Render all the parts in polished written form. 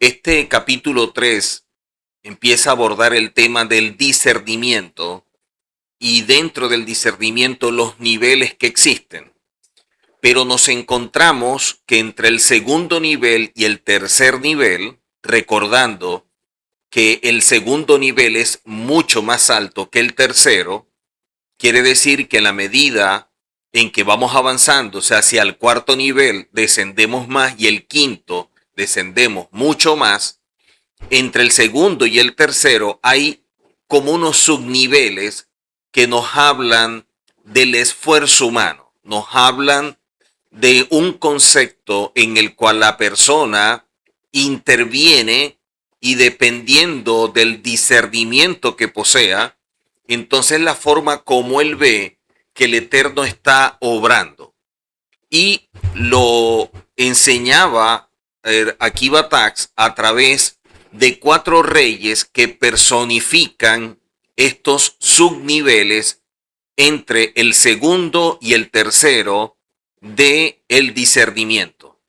Este capítulo 3 empieza a abordar el tema del discernimiento y dentro del discernimiento los niveles que existen. Pero nos encontramos que entre el segundo nivel y el tercer nivel, recordando que el segundo nivel es mucho más alto que el tercero, quiere decir que en la medida en que vamos avanzando, o sea, hacia el cuarto nivel descendemos más y el quinto descendemos mucho más, entre el segundo y el tercero hay como unos subniveles que nos hablan del esfuerzo humano, nos hablan de un concepto en el cual la persona interviene y dependiendo del discernimiento que posea, entonces la forma como él ve que el Eterno está obrando. Y lo enseñaba Akiva Tax a través de 4 reyes que personifican estos subniveles entre el segundo y el tercero de el discernimiento.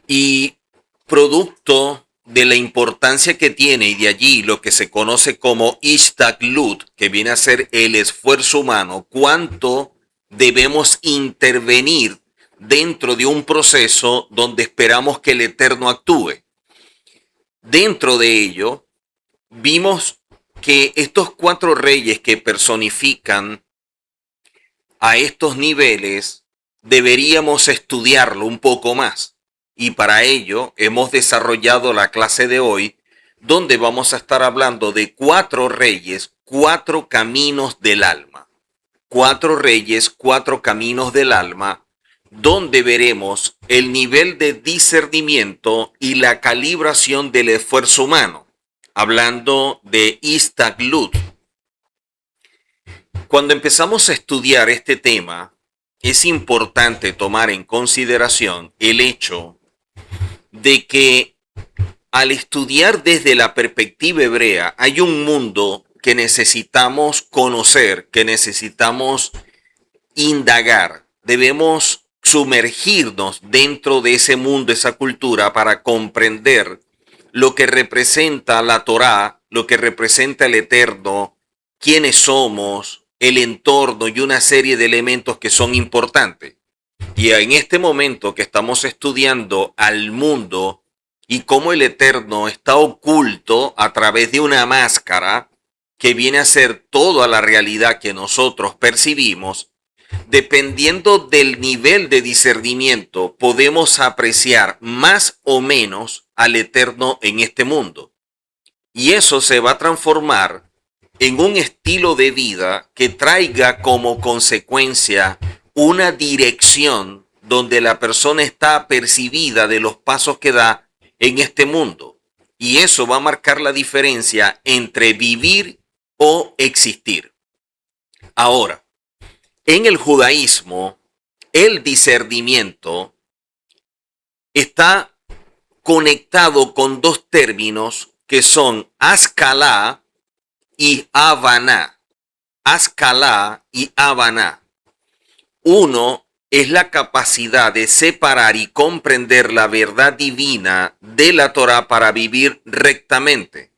Y producto de la importancia que tiene y de allí lo que se conoce como Ishtaglut, que viene a ser el esfuerzo humano, cuánto debemos intervenir dentro de un proceso donde esperamos que el Eterno actúe. Dentro de ello, vimos que estos 4 reyes que personifican a estos niveles deberíamos estudiarlo un poco más. Y para ello hemos desarrollado la clase de hoy, donde vamos a estar hablando de 4 reyes, 4 caminos del alma. 4 reyes, 4 caminos del alma, donde veremos el nivel de discernimiento y la calibración del esfuerzo humano, hablando de Ishtaglut. Cuando empezamos a estudiar este tema, es importante tomar en consideración el hecho de que al estudiar desde la perspectiva hebrea hay un mundo que necesitamos conocer, que necesitamos indagar. Debemos sumergirnos dentro de ese mundo, esa cultura, para comprender lo que representa la Torá, lo que representa el Eterno, quiénes somos, el entorno y una serie de elementos que son importantes. Y en este momento que estamos estudiando al mundo y cómo el Eterno está oculto a través de una máscara que viene a ser toda la realidad que nosotros percibimos, dependiendo del nivel de discernimiento, podemos apreciar más o menos al Eterno en este mundo. Y eso se va a transformar en un estilo de vida que traiga como consecuencia una dirección donde la persona está apercibida de los pasos que da en este mundo. Y eso va a marcar la diferencia entre vivir o existir. Ahora, en el judaísmo, el discernimiento está conectado con 2 términos que son Ascalá y Avaná. Ascalá y Avaná. Uno es la capacidad de separar y comprender la verdad divina de la Torá para vivir rectamente,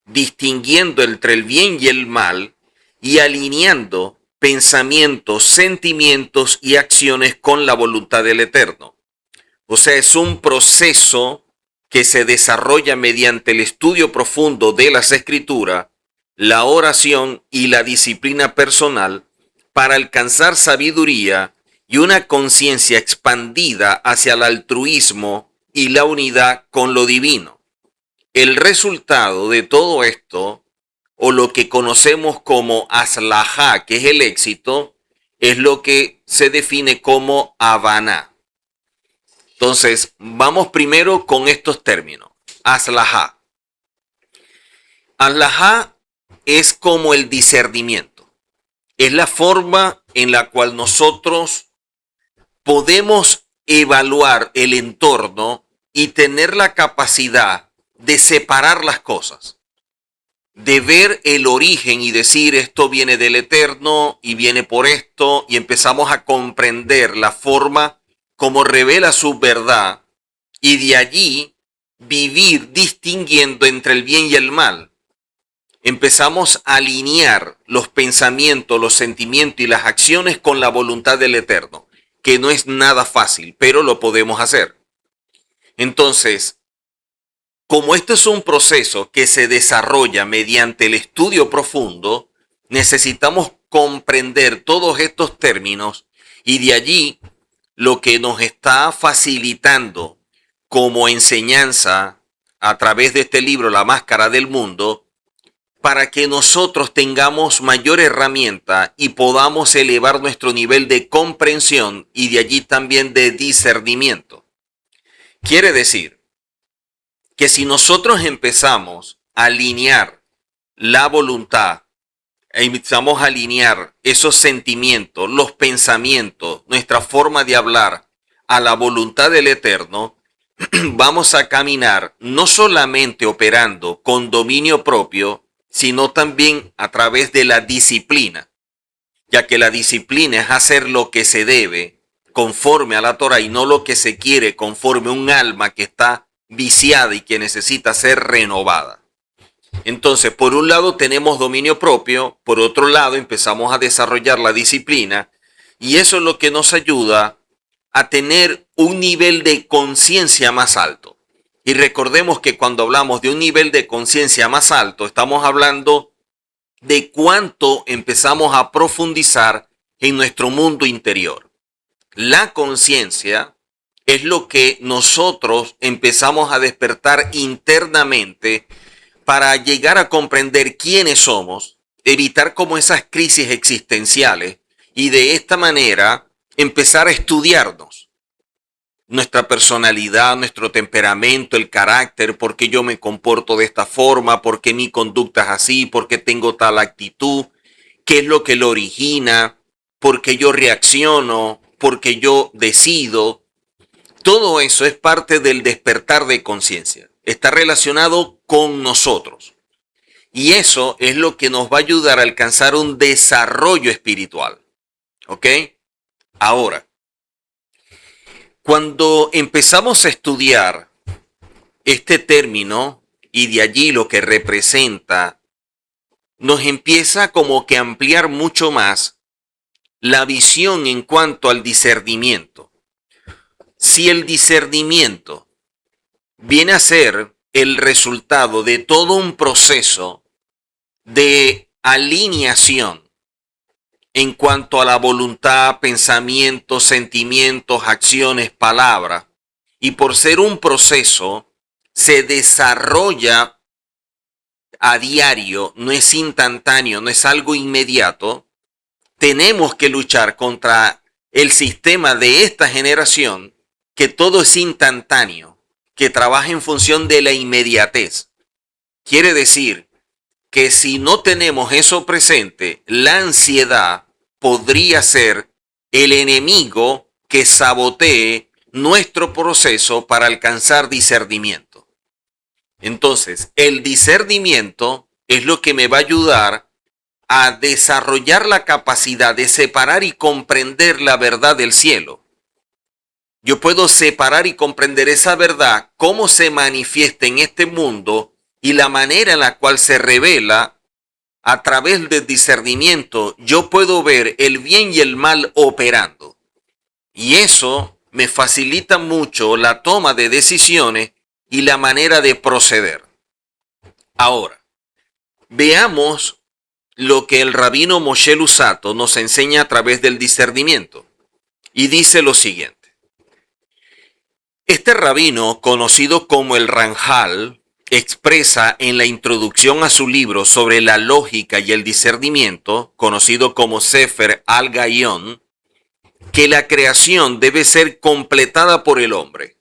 distinguiendo entre el bien y el mal y alineando pensamientos, sentimientos y acciones con la voluntad del Eterno. O sea, es un proceso que se desarrolla mediante el estudio profundo de las Escrituras, la oración y la disciplina personal para alcanzar sabiduría y una conciencia expandida hacia el altruismo y la unidad con lo divino. El resultado de todo esto, o lo que conocemos como aslajá, que es el éxito, es lo que se define como avaná. Entonces, vamos primero con estos términos. Aslajá. Aslajá es como el discernimiento. Es la forma en la cual nosotros podemos evaluar el entorno y tener la capacidad de separar las cosas, de ver el origen y decir esto viene del Eterno y viene por esto, y empezamos a comprender la forma como revela su verdad, y de allí vivir distinguiendo entre el bien y el mal. Empezamos a alinear los pensamientos, los sentimientos y las acciones con la voluntad del Eterno, que no es nada fácil, pero lo podemos hacer. Entonces, como este es un proceso que se desarrolla mediante el estudio profundo, necesitamos comprender todos estos términos y de allí lo que nos está facilitando como enseñanza a través de este libro, La Máscara del Mundo, para que nosotros tengamos mayor herramienta y podamos elevar nuestro nivel de comprensión y de allí también de discernimiento. Quiere decir que si nosotros empezamos a alinear la voluntad, empezamos a alinear esos sentimientos, los pensamientos, nuestra forma de hablar a la voluntad del Eterno, vamos a caminar no solamente operando con dominio propio, sino también a través de la disciplina, ya que la disciplina es hacer lo que se debe conforme a la Torah y no lo que se quiere conforme a un alma que está viciada y que necesita ser renovada. Entonces, por un lado tenemos dominio propio, por otro lado empezamos a desarrollar la disciplina y eso es lo que nos ayuda a tener un nivel de conciencia más alto. Y recordemos que cuando hablamos de un nivel de conciencia más alto, estamos hablando de cuánto empezamos a profundizar en nuestro mundo interior. La conciencia es lo que nosotros empezamos a despertar internamente para llegar a comprender quiénes somos, evitar como esas crisis existenciales y de esta manera empezar a estudiarnos. Nuestra personalidad, nuestro temperamento, el carácter, por qué yo me comporto de esta forma, por qué mi conducta es así, por qué tengo tal actitud, qué es lo que lo origina, por qué yo reacciono, por qué yo decido. Todo eso es parte del despertar de conciencia. Está relacionado con nosotros. Y eso es lo que nos va a ayudar a alcanzar un desarrollo espiritual. ¿Ok? Ahora, cuando empezamos a estudiar este término y de allí lo que representa, nos empieza como que a ampliar mucho más la visión en cuanto al discernimiento. Si el discernimiento viene a ser el resultado de todo un proceso de alineación en cuanto a la voluntad, pensamientos, sentimientos, acciones, palabras, y por ser un proceso, se desarrolla a diario, no es instantáneo, no es algo inmediato, tenemos que luchar contra el sistema de esta generación, que todo es instantáneo, que trabaja en función de la inmediatez. Quiere decir que si no tenemos eso presente, la ansiedad podría ser el enemigo que sabotee nuestro proceso para alcanzar discernimiento. Entonces, el discernimiento es lo que me va a ayudar a desarrollar la capacidad de separar y comprender la verdad del cielo. Yo puedo separar y comprender esa verdad, cómo se manifiesta en este mundo y la manera en la cual se revela. A través del discernimiento yo puedo ver el bien y el mal operando. Y eso me facilita mucho la toma de decisiones y la manera de proceder. Ahora, veamos lo que el rabino Moshe Luzzatto nos enseña a través del discernimiento. Y dice lo siguiente. Este rabino, conocido como el Ramjal, expresa en la introducción a su libro sobre la lógica y el discernimiento, conocido como Sefer al-Gaon, que la creación debe ser completada por el hombre.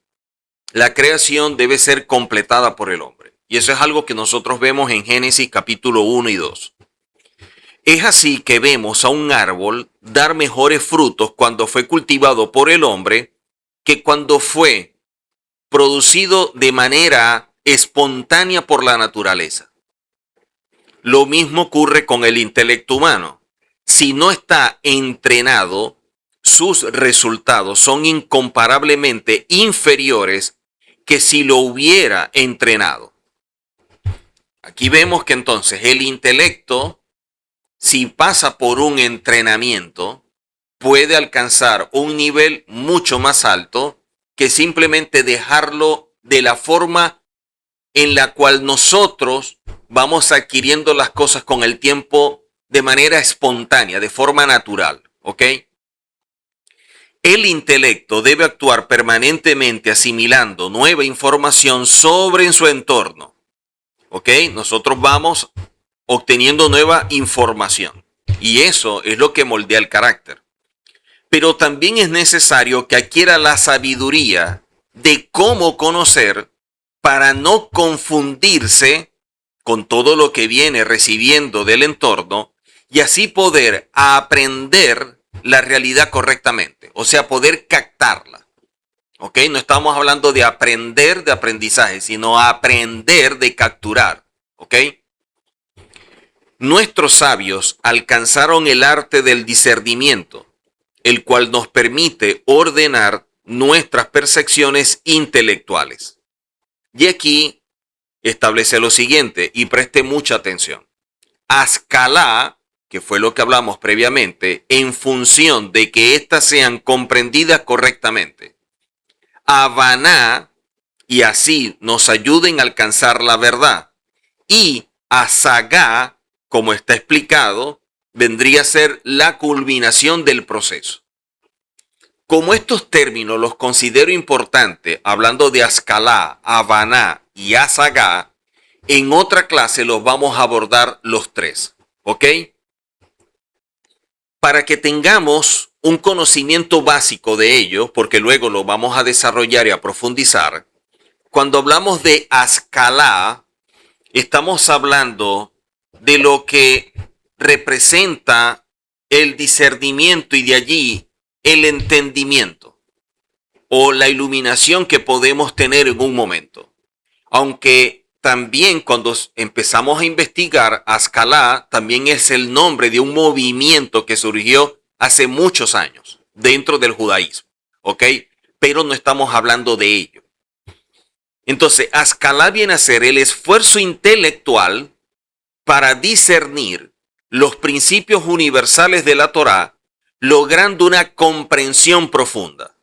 La creación debe ser completada por el hombre. Y eso es algo que nosotros vemos en Génesis capítulo 1 y 2. Es así que vemos a un árbol dar mejores frutos cuando fue cultivado por el hombre que cuando fue producido de manera espontánea por la naturaleza. Lo mismo ocurre con el intelecto humano. Si no está entrenado, sus resultados son incomparablemente inferiores que si lo hubiera entrenado. Aquí vemos que entonces el intelecto, si pasa por un entrenamiento, puede alcanzar un nivel mucho más alto que simplemente dejarlo de la forma en la cual nosotros vamos adquiriendo las cosas con el tiempo de manera espontánea, de forma natural, ¿ok? El intelecto debe actuar permanentemente asimilando nueva información sobre su entorno, ¿ok? Nosotros vamos obteniendo nueva información y eso es lo que moldea el carácter. Pero también es necesario que adquiera la sabiduría de cómo conocer para no confundirse con todo lo que viene recibiendo del entorno y así poder aprender la realidad correctamente, o sea, poder captarla. ¿Ok? No estamos hablando de aprender de aprendizaje, sino aprender de capturar. ¿Ok? Nuestros sabios alcanzaron el arte del discernimiento, el cual nos permite ordenar nuestras percepciones intelectuales. Y aquí establece lo siguiente, y preste mucha atención. Ascalá, que fue lo que hablamos previamente, en función de que éstas sean comprendidas correctamente. Avaná, y así nos ayuden a alcanzar la verdad. Y Asagá, como está explicado, vendría a ser la culminación del proceso. Como estos términos los considero importantes, hablando de Ascalá, Avaná y Asagá, en otra clase los vamos a abordar los tres, ¿ok? Para que tengamos un conocimiento básico de ello, porque luego lo vamos a desarrollar y a profundizar, cuando hablamos de Ascalá, estamos hablando de lo que representa el discernimiento y de allí el entendimiento o la iluminación que podemos tener en un momento. Aunque también cuando empezamos a investigar, Ascalá también es el nombre de un movimiento que surgió hace muchos años dentro del judaísmo, ¿ok? Pero no estamos hablando de ello. Entonces, Ascalá viene a ser el esfuerzo intelectual para discernir los principios universales de la Torá, logrando una comprensión profunda.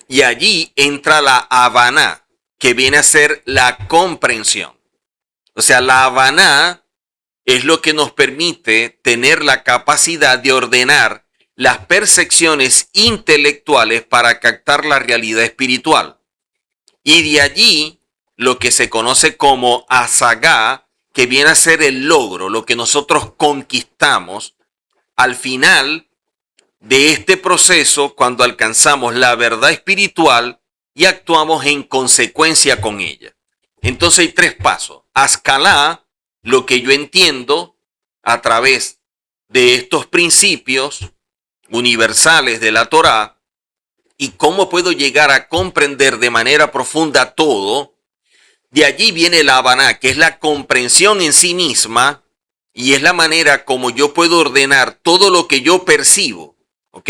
Y allí entra la Havaná, que viene a ser la comprensión. O sea, la Havaná es lo que nos permite tener la capacidad de ordenar las percepciones intelectuales para captar la realidad espiritual. Y de allí lo que se conoce como Asagá, que viene a ser el logro, lo que nosotros conquistamos al final de este proceso cuando alcanzamos la verdad espiritual y actuamos en consecuencia con ella. Entonces hay tres pasos. Ascalá, lo que yo entiendo a través de estos principios universales de la Torá y cómo puedo llegar a comprender de manera profunda todo. De allí viene la Havaná, que es la comprensión en sí misma y es la manera como yo puedo ordenar todo lo que yo percibo. ¿Ok?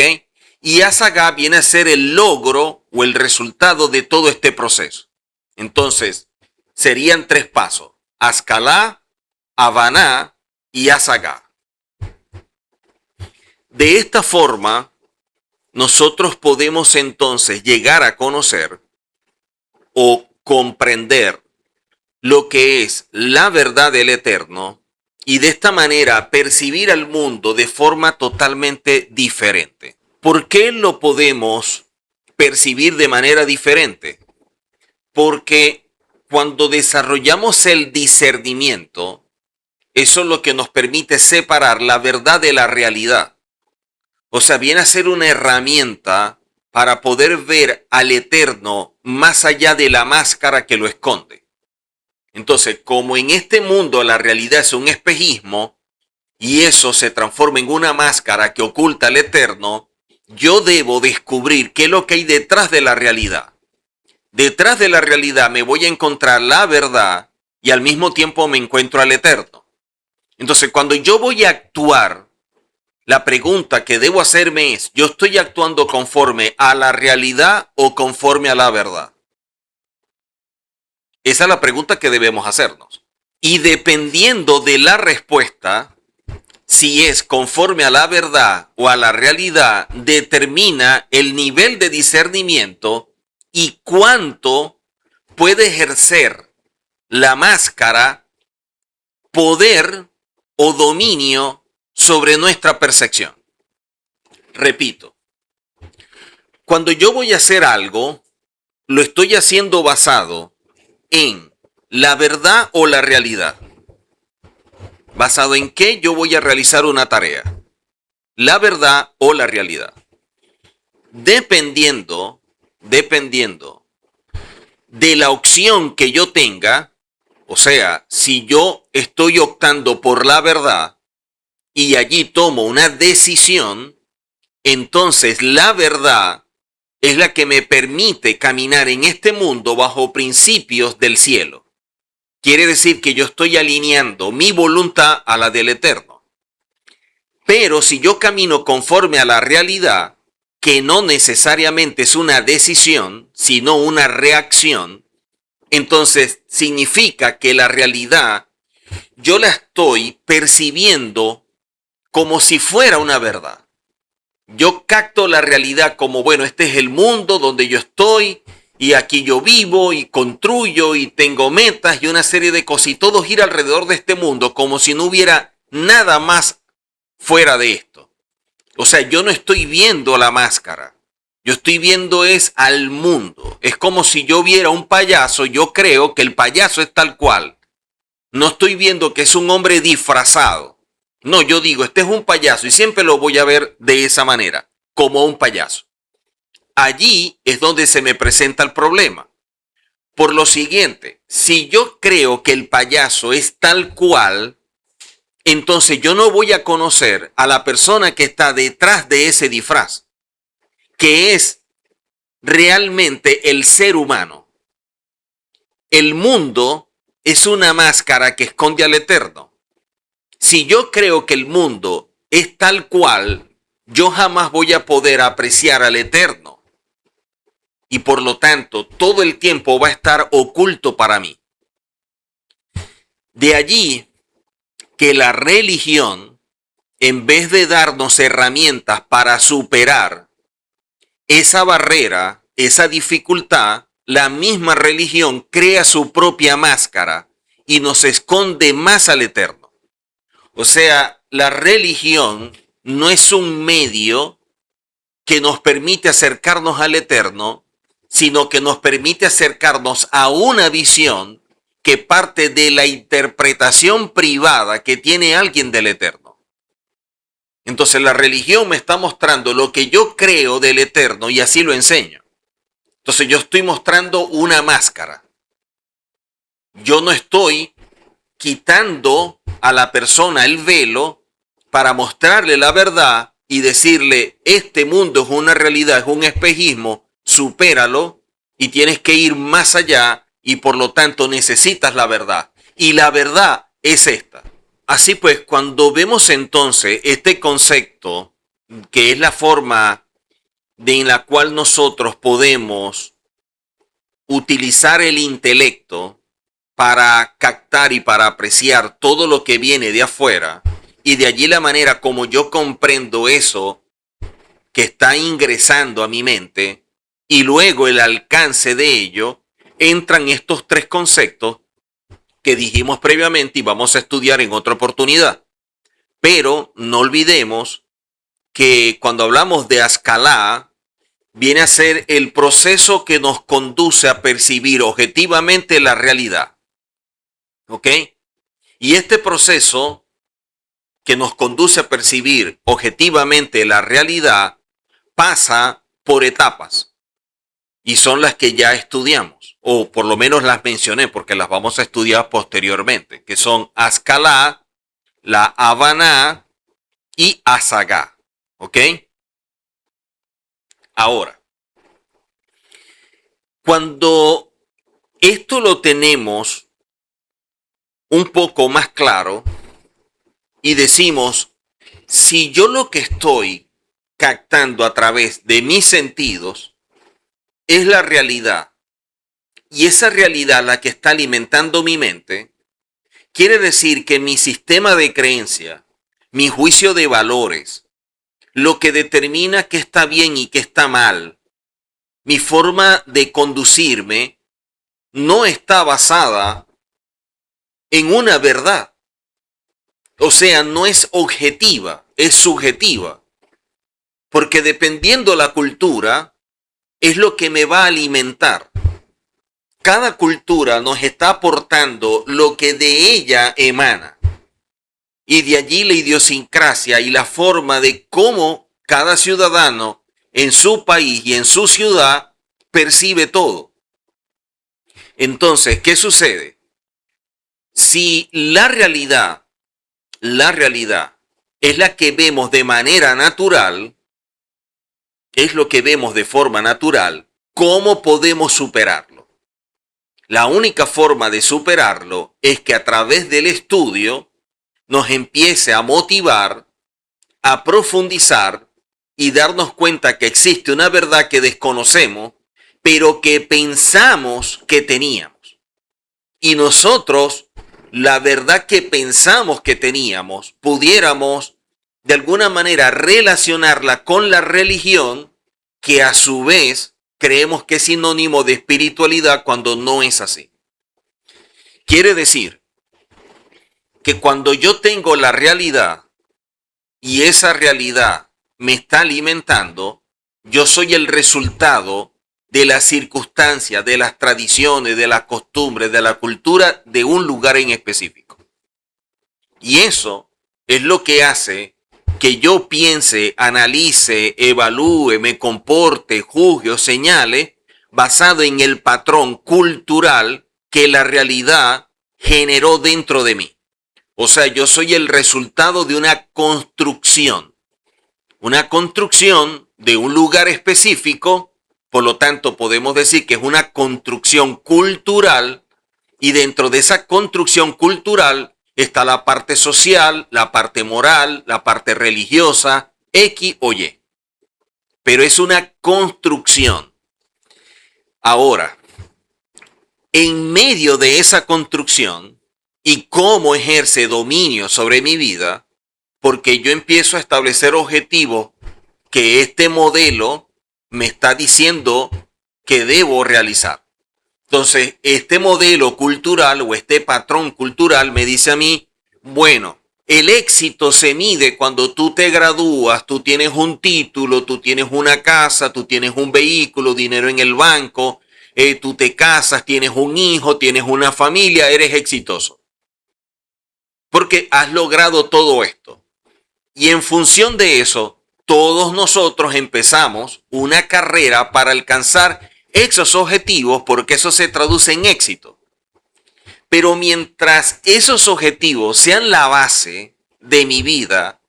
Y Asagá viene a ser el logro o el resultado de todo este proceso. Entonces, serían tres pasos. Ascalá, Havaná y Asagá. De esta forma, nosotros podemos entonces llegar a conocer o comprender lo que es la verdad del Eterno y de esta manera percibir al mundo de forma totalmente diferente. ¿Por qué lo podemos percibir de manera diferente? Porque cuando desarrollamos el discernimiento, eso es lo que nos permite separar la verdad de la realidad. O sea, viene a ser una herramienta para poder ver al Eterno más allá de la máscara que lo esconde. Entonces, como en este mundo la realidad es un espejismo y eso se transforma en una máscara que oculta al Eterno, yo debo descubrir qué es lo que hay detrás de la realidad. Detrás de la realidad me voy a encontrar la verdad y al mismo tiempo me encuentro al Eterno. Entonces, cuando yo voy a actuar, la pregunta que debo hacerme es, ¿yo estoy actuando conforme a la realidad o conforme a la verdad? Esa es la pregunta que debemos hacernos. Y dependiendo de la respuesta, si es conforme a la verdad o a la realidad, determina el nivel de discernimiento y cuánto puede ejercer la máscara poder o dominio sobre nuestra percepción. Repito, cuando yo voy a hacer algo, lo estoy haciendo basado en la verdad o la realidad. ¿Basado en qué yo voy a realizar una tarea? ¿La verdad o la realidad? Dependiendo de la opción que yo tenga, o sea, si yo estoy optando por la verdad y allí tomo una decisión, entonces la verdad es la que me permite caminar en este mundo bajo principios del cielo. Quiere decir que yo estoy alineando mi voluntad a la del Eterno. Pero si yo camino conforme a la realidad, que no necesariamente es una decisión, sino una reacción, entonces significa que la realidad yo la estoy percibiendo como si fuera una verdad. Yo capto la realidad como, bueno, este es el mundo donde yo estoy y aquí yo vivo y construyo y tengo metas y una serie de cosas y todo gira alrededor de este mundo como si no hubiera nada más fuera de esto. O sea, yo no estoy viendo la máscara. Yo estoy viendo es al mundo. Es como si yo viera un payaso, yo creo que el payaso es tal cual. No estoy viendo que es un hombre disfrazado. No, yo digo, este es un payaso y siempre lo voy a ver de esa manera, como un payaso. Allí es donde se me presenta el problema. Por lo siguiente, si yo creo que el payaso es tal cual, entonces yo no voy a conocer a la persona que está detrás de ese disfraz, que es realmente el ser humano. El mundo es una máscara que esconde al Eterno. Si yo creo que el mundo es tal cual, yo jamás voy a poder apreciar al Eterno. Y por lo tanto, todo el tiempo va a estar oculto para mí. De allí que la religión, en vez de darnos herramientas para superar esa barrera, esa dificultad, la misma religión crea su propia máscara y nos esconde más al Eterno. O sea, la religión no es un medio que nos permite acercarnos al Eterno, sino que nos permite acercarnos a una visión que parte de la interpretación privada que tiene alguien del Eterno. Entonces la religión me está mostrando lo que yo creo del Eterno y así lo enseño. Entonces yo estoy mostrando una máscara. Yo no estoy quitando a la persona el velo para mostrarle la verdad y decirle, este mundo es una realidad, es un espejismo, supéralo y tienes que ir más allá y por lo tanto necesitas la verdad. Y la verdad es esta. Así pues, cuando vemos entonces este concepto, que es la forma en la cual nosotros podemos utilizar el intelecto para captar y para apreciar todo lo que viene de afuera, y de allí la manera como yo comprendo eso que está ingresando a mi mente, y luego el alcance de ello, entran estos tres conceptos que dijimos previamente y vamos a estudiar en otra oportunidad. Pero no olvidemos que cuando hablamos de Ascalá, viene a ser el proceso que nos conduce a percibir objetivamente la realidad. ¿Ok? Y este proceso que nos conduce a percibir objetivamente la realidad pasa por etapas. Y son las que ya estudiamos, o por lo menos las mencioné porque las vamos a estudiar posteriormente, que son Ascalá, la Habaná y Asagá. ¿Ok? Ahora, cuando esto lo tenemos un poco más claro y decimos, si yo lo que estoy captando a través de mis sentidos es la realidad y esa realidad la que está alimentando mi mente, quiere decir que mi sistema de creencia, mi juicio de valores, lo que determina qué está bien y qué está mal, mi forma de conducirme, no está basada en una verdad. O sea, no es objetiva, es subjetiva. Porque dependiendo la cultura, es lo que me va a alimentar. Cada cultura nos está aportando lo que de ella emana. Y de allí la idiosincrasia y la forma de cómo cada ciudadano en su país y en su ciudad percibe todo. Entonces, ¿qué sucede? Si la realidad es la que vemos de manera natural, es lo que vemos de forma natural, ¿cómo podemos superarlo? La única forma de superarlo es que a través del estudio nos empiece a motivar, a profundizar y darnos cuenta que existe una verdad que desconocemos, pero que pensamos que teníamos. Y nosotros, la verdad que pensamos que teníamos, pudiéramos de alguna manera relacionarla con la religión, que a su vez creemos que es sinónimo de espiritualidad cuando no es así. Quiere decir que cuando yo tengo la realidad y esa realidad me está alimentando, yo soy el resultado de las circunstancias, de las tradiciones, de las costumbres, de la cultura de un lugar en específico. Y eso es lo que hace que yo piense, analice, evalúe, me comporte, juzgue o señale basado en el patrón cultural que la realidad generó dentro de mí. O sea, yo soy el resultado de una construcción de un lugar específico, por lo tanto podemos decir que es una construcción cultural, y dentro de esa construcción cultural está la parte social, la parte moral, la parte religiosa, X o Y. Pero es una construcción. Ahora, en medio de esa construcción y cómo ejerce dominio sobre mi vida, porque yo empiezo a establecer objetivos que este modelo me está diciendo que debo realizar. Entonces, este modelo cultural o este patrón cultural me dice a mí, bueno, el éxito se mide cuando tú te gradúas, tú tienes un título, tú tienes una casa, tú tienes un vehículo, dinero en el banco, tú te casas, tienes un hijo, tienes una familia, eres exitoso. Porque has logrado todo esto. Y en función de eso, todos nosotros empezamos una carrera para alcanzar esos objetivos, porque eso se traduce en éxito. Pero mientras esos objetivos sean la base de mi vida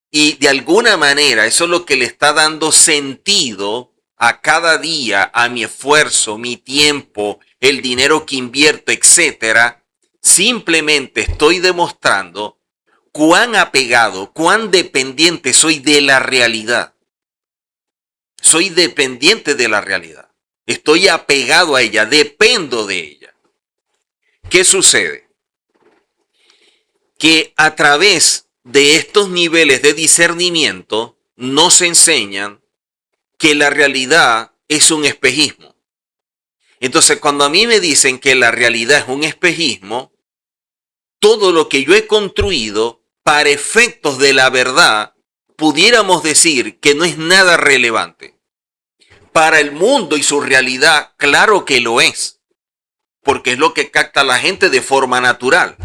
y de alguna manera eso es lo que le está dando sentido a cada día, a mi esfuerzo, mi tiempo, el dinero que invierto, etcétera, simplemente estoy demostrando cuán apegado, cuán dependiente soy de la realidad. Soy dependiente de la realidad. Estoy apegado a ella, dependo de ella. ¿Qué sucede? Que a través de estos niveles de discernimiento nos enseñan que la realidad es un espejismo. Entonces, cuando a mí me dicen que la realidad es un espejismo, todo lo que yo he construido para efectos de la verdad, pudiéramos decir que no es nada relevante. Para el mundo y su realidad, claro que lo es, porque es lo que capta la gente de forma natural.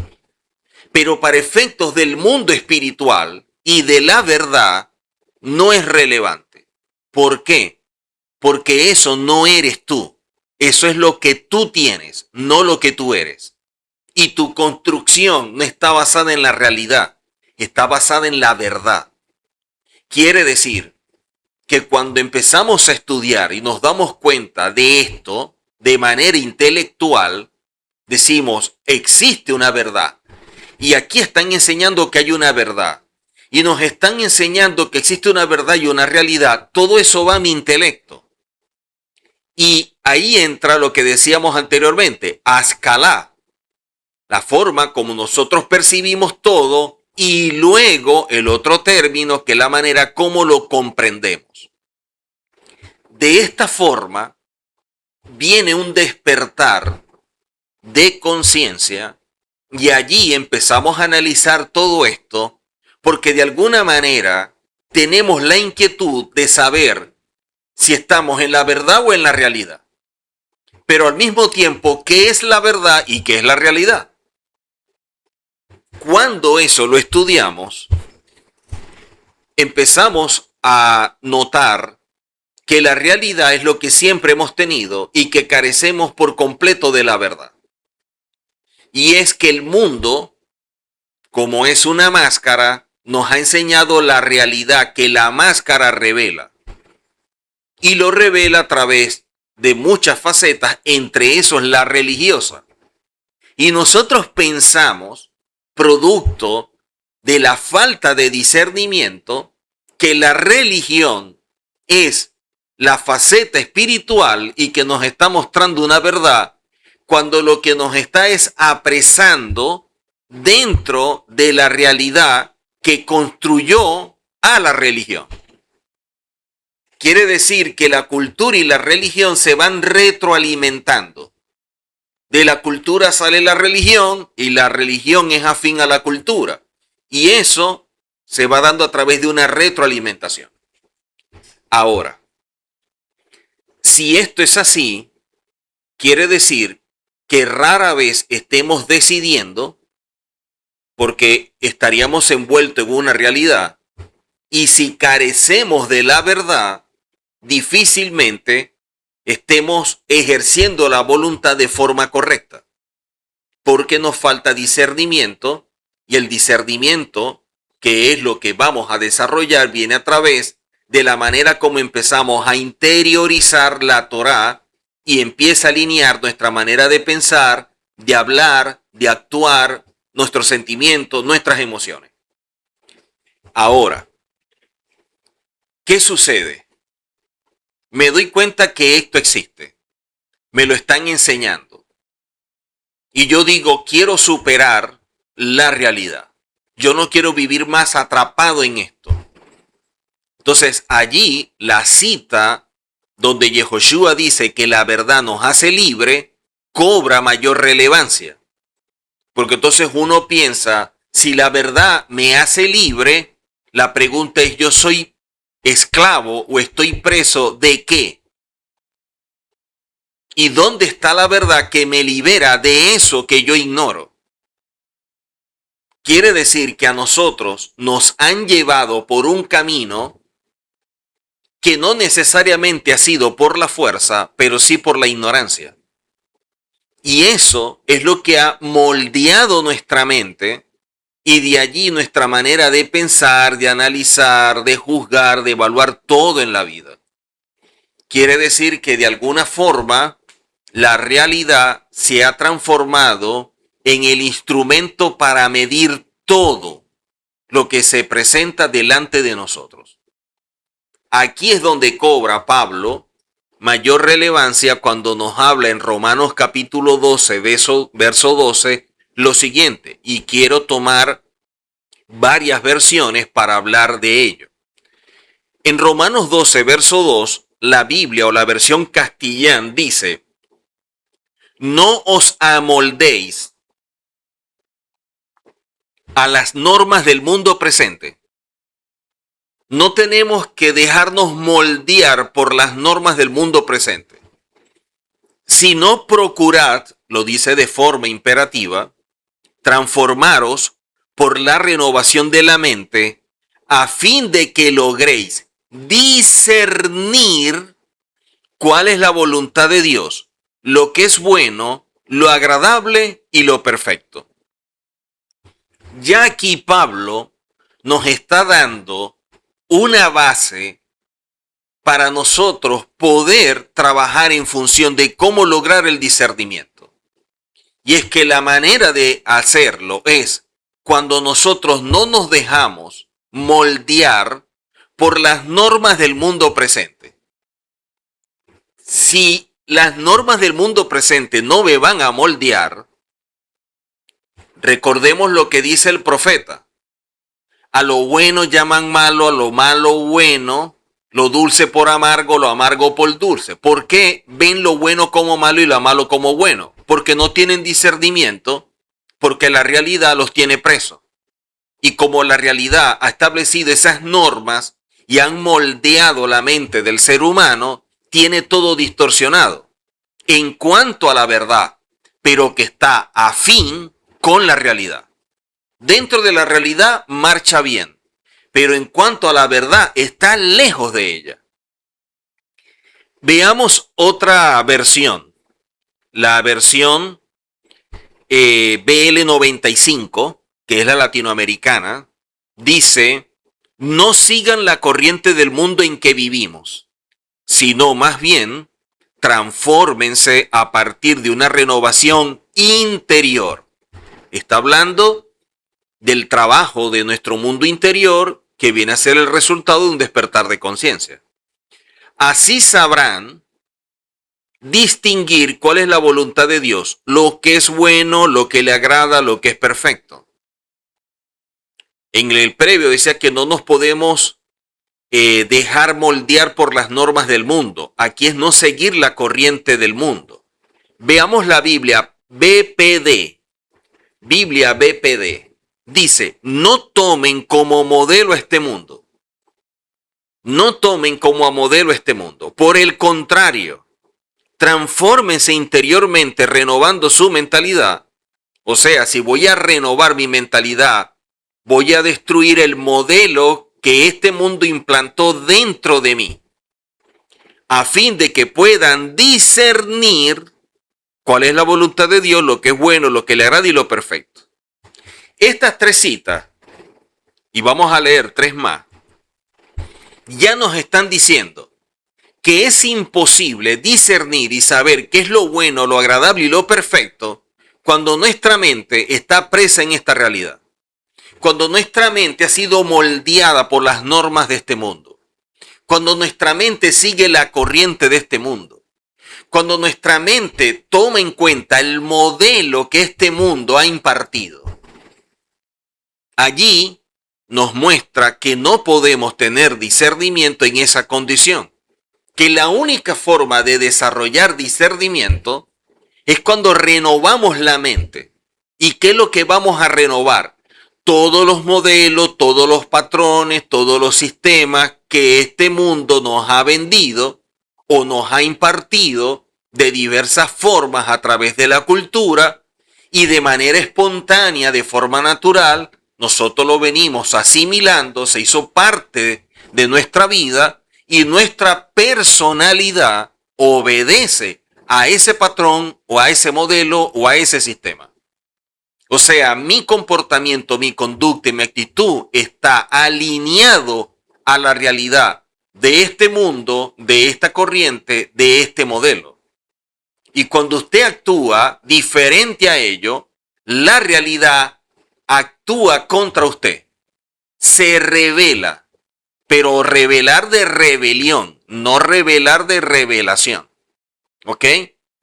Pero para efectos del mundo espiritual y de la verdad, no es relevante. ¿Por qué? Porque eso no eres tú. Eso es lo que tú tienes, no lo que tú eres. Y tu construcción no está basada en la realidad, está basada en la verdad. Quiere decir que cuando empezamos a estudiar y nos damos cuenta de esto de manera intelectual, decimos, existe una verdad. Y aquí están enseñando que hay una verdad. Y nos están enseñando que existe una verdad y una realidad. Todo eso va a mi intelecto. Y ahí entra lo que decíamos anteriormente, Ascalá, la forma como nosotros percibimos todo, y luego el otro término, que es la manera como lo comprendemos. De esta forma viene un despertar de conciencia y allí empezamos a analizar todo esto porque de alguna manera tenemos la inquietud de saber si estamos en la verdad o en la realidad. Pero al mismo tiempo, ¿qué es la verdad y qué es la realidad? Cuando eso lo estudiamos, empezamos a notar que la realidad es lo que siempre hemos tenido y que carecemos por completo de la verdad. Y es que el mundo, como es una máscara, nos ha enseñado la realidad que la máscara revela. Y lo revela a través de muchas facetas, entre esos la religiosa. Y nosotros pensamos, producto de la falta de discernimiento, que la religión es la faceta espiritual y que nos está mostrando una verdad, cuando lo que nos está es apresando dentro de la realidad que construyó a la religión. Quiere decir que la cultura y la religión se van retroalimentando. De la cultura sale la religión y la religión es afín a la cultura. Y eso se va dando a través de una retroalimentación. Ahora, si esto es así, quiere decir que rara vez estemos decidiendo, porque estaríamos envueltos en una realidad, y si carecemos de la verdad, difícilmente estemos ejerciendo la voluntad de forma correcta, porque nos falta discernimiento, y el discernimiento, que es lo que vamos a desarrollar, viene a través de la manera como empezamos a interiorizar la Torá y empieza a alinear nuestra manera de pensar, de hablar, de actuar, nuestros sentimientos, nuestras emociones. Ahora, ¿qué sucede? Me doy cuenta que esto existe. Me lo están enseñando. Y yo digo, quiero superar la realidad. Yo no quiero vivir más atrapado en esto. Entonces, allí la cita donde Yehoshua dice que la verdad nos hace libre, cobra mayor relevancia. Porque entonces uno piensa, si la verdad me hace libre, la pregunta es, ¿yo soy esclavo o estoy preso de qué? ¿Y dónde está la verdad que me libera de eso que yo ignoro? Quiere decir que a nosotros nos han llevado por un camino que no necesariamente ha sido por la fuerza, pero sí por la ignorancia. Y eso es lo que ha moldeado nuestra mente y de allí nuestra manera de pensar, de analizar, de juzgar, de evaluar todo en la vida. Quiere decir que de alguna forma la realidad se ha transformado en el instrumento para medir todo lo que se presenta delante de nosotros. Aquí es donde cobra Pablo mayor relevancia cuando nos habla en Romanos capítulo 12, verso 12, lo siguiente, y quiero tomar varias versiones para hablar de ello. En Romanos 12, verso 2, la Biblia o la versión castellana dice, no os amoldéis a las normas del mundo presente. No tenemos que dejarnos moldear por las normas del mundo presente, sino procurad, lo dice de forma imperativa, transformaros por la renovación de la mente, a fin de que logréis discernir cuál es la voluntad de Dios, lo que es bueno, lo agradable y lo perfecto. Ya aquí Pablo nos está dando una base para nosotros poder trabajar en función de cómo lograr el discernimiento. Y es que la manera de hacerlo es cuando nosotros no nos dejamos moldear por las normas del mundo presente. Si las normas del mundo presente no me van a moldear, recordemos lo que dice el profeta. A lo bueno llaman malo, a lo malo bueno, lo dulce por amargo, lo amargo por dulce. ¿Por qué ven lo bueno como malo y lo malo como bueno? Porque no tienen discernimiento, porque la realidad los tiene presos. Y como la realidad ha establecido esas normas y han moldeado la mente del ser humano, tiene todo distorsionado en cuanto a la verdad, pero que está afín con la realidad. Dentro de la realidad marcha bien, pero en cuanto a la verdad está lejos de ella. Veamos otra versión, la versión BL95, que es la latinoamericana, dice: no sigan la corriente del mundo en que vivimos, sino más bien transfórmense a partir de una renovación interior. Está hablando del trabajo de nuestro mundo interior, que viene a ser el resultado de un despertar de conciencia. Así sabrán distinguir cuál es la voluntad de Dios, lo que es bueno, lo que le agrada, lo que es perfecto. En el previo decía que no nos podemos dejar moldear por las normas del mundo. Aquí es no seguir la corriente del mundo. Veamos la Biblia BPD. Biblia BPD. Dice: no tomen como modelo este mundo. No tomen como modelo este mundo. Por el contrario, transfórmense interiormente renovando su mentalidad. O sea, si voy a renovar mi mentalidad, voy a destruir el modelo que este mundo implantó dentro de mí, a fin de que puedan discernir cuál es la voluntad de Dios, lo que es bueno, lo que le agrada y lo perfecto. Estas tres citas, y vamos a leer tres más, ya nos están diciendo que es imposible discernir y saber qué es lo bueno, lo agradable y lo perfecto cuando nuestra mente está presa en esta realidad. Cuando nuestra mente ha sido moldeada por las normas de este mundo. Cuando nuestra mente sigue la corriente de este mundo. Cuando nuestra mente toma en cuenta el modelo que este mundo ha impartido. Allí nos muestra que no podemos tener discernimiento en esa condición. Que la única forma de desarrollar discernimiento es cuando renovamos la mente. ¿Y qué es lo que vamos a renovar? Todos los modelos, todos los patrones, todos los sistemas que este mundo nos ha vendido o nos ha impartido de diversas formas a través de la cultura, y de manera espontánea, de forma natural, nosotros lo venimos asimilando, se hizo parte de nuestra vida y nuestra personalidad obedece a ese patrón o a ese modelo o a ese sistema. O sea, mi comportamiento, mi conducta y mi actitud está alineado a la realidad de este mundo, de esta corriente, de este modelo. Y cuando usted actúa diferente a ello, la realidad actúa contra usted. Se revela, pero revelar de rebelión, no revelar de revelación. ¿Ok?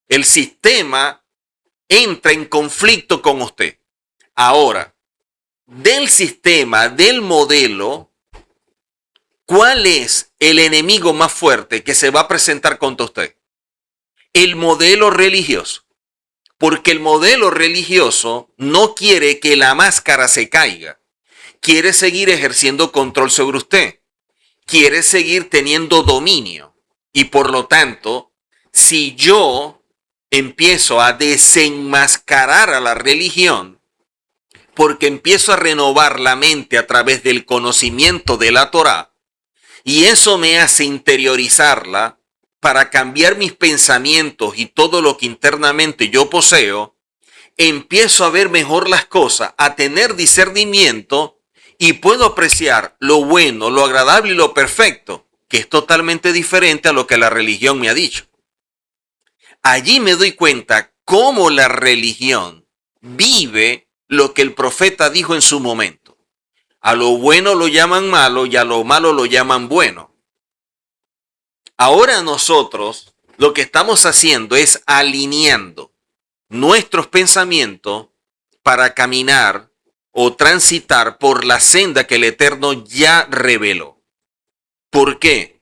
El sistema entra en conflicto con usted. Ahora, del sistema, del modelo, ¿cuál es el enemigo más fuerte que se va a presentar contra usted? El modelo religioso. Porque el modelo religioso no quiere que la máscara se caiga. Quiere seguir ejerciendo control sobre usted. Quiere seguir teniendo dominio. Y por lo tanto, si yo empiezo a desenmascarar a la religión, porque empiezo a renovar la mente a través del conocimiento de la Torá, y eso me hace interiorizarla para cambiar mis pensamientos y todo lo que internamente yo poseo, empiezo a ver mejor las cosas, a tener discernimiento y puedo apreciar lo bueno, lo agradable y lo perfecto, que es totalmente diferente a lo que la religión me ha dicho. Allí me doy cuenta cómo la religión vive lo que el profeta dijo en su momento. A lo bueno lo llaman malo y a lo malo lo llaman bueno. Ahora nosotros Lo que estamos haciendo es alineando nuestros pensamientos para caminar o transitar por la senda que el Eterno ya reveló. ¿Por qué?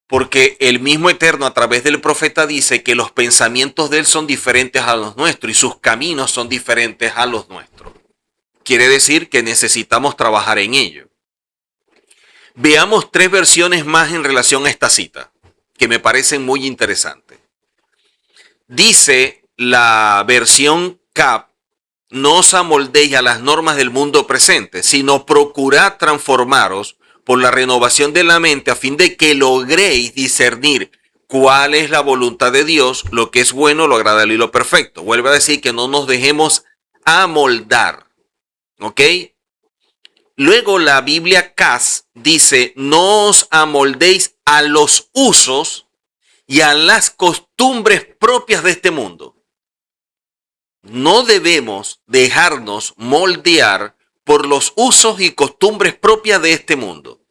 Porque el mismo Eterno a través del profeta dice que los pensamientos de Él son diferentes a los nuestros y sus caminos son diferentes a los nuestros. Quiere decir que necesitamos trabajar en ello. Veamos 3 versiones más en relación a esta cita, que me parecen muy interesantes. Dice la versión CAP: no os amoldéis a las normas del mundo presente, sino procurad transformaros por la renovación de la mente a fin de que logréis discernir cuál es la voluntad de Dios, lo que es bueno, lo agradable y lo perfecto. Vuelve a decir que no nos dejemos amoldar, ¿ok? Luego la Biblia CAS dice: no os amoldéis a los usos y a las costumbres propias de este mundo. No debemos dejarnos moldear por los usos y costumbres propias de este mundo.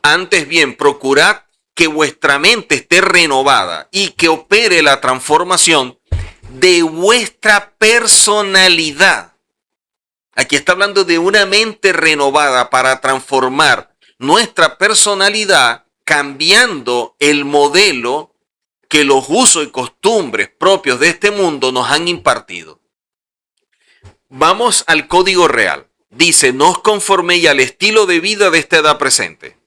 Antes bien, procurad que vuestra mente esté renovada y que opere la transformación de vuestra personalidad. Aquí está hablando de una mente renovada para transformar nuestra personalidad, cambiando el modelo que los usos y costumbres propios de este mundo nos han impartido. Vamos al código real. Dice: no os conforméis al estilo de vida de esta edad presente.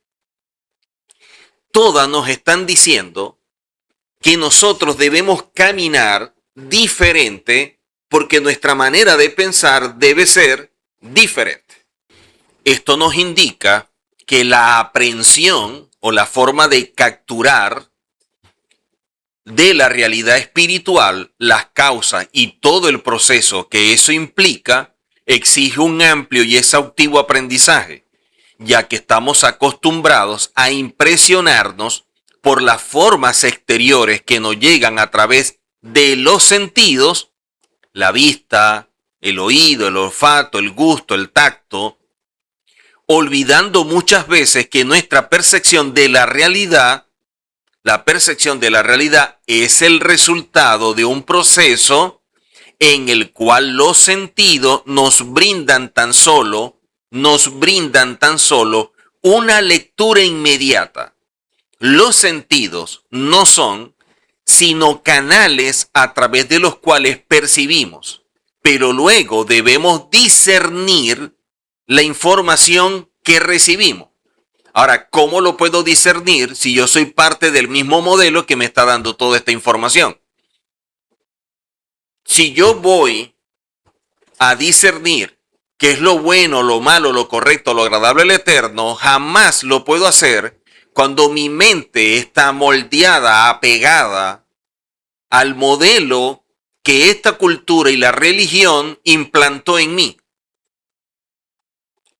Todas nos están diciendo que nosotros debemos caminar diferente porque nuestra manera de pensar debe ser diferente. Esto nos indica que la aprehensión o la forma de capturar de la realidad espiritual, las causas y todo el proceso que eso implica, exige un amplio y exhaustivo aprendizaje, ya que estamos acostumbrados a impresionarnos por las formas exteriores que nos llegan a través de los sentidos, la vista, el oído, el olfato, el gusto, el tacto, olvidando muchas veces que nuestra percepción de la realidad es el resultado de un proceso en el cual los sentidos nos brindan tan solo una lectura inmediata. Los sentidos no son sino canales a través de los cuales percibimos, pero luego debemos discernir la información que recibimos. Ahora, ¿cómo lo puedo discernir si yo soy parte del mismo modelo que me está dando toda esta información? Si yo voy a discernir qué es lo bueno, lo malo, lo correcto, lo agradable, lo eterno, jamás lo puedo hacer cuando mi mente está moldeada, apegada al modelo que esta cultura y la religión implantó en mí.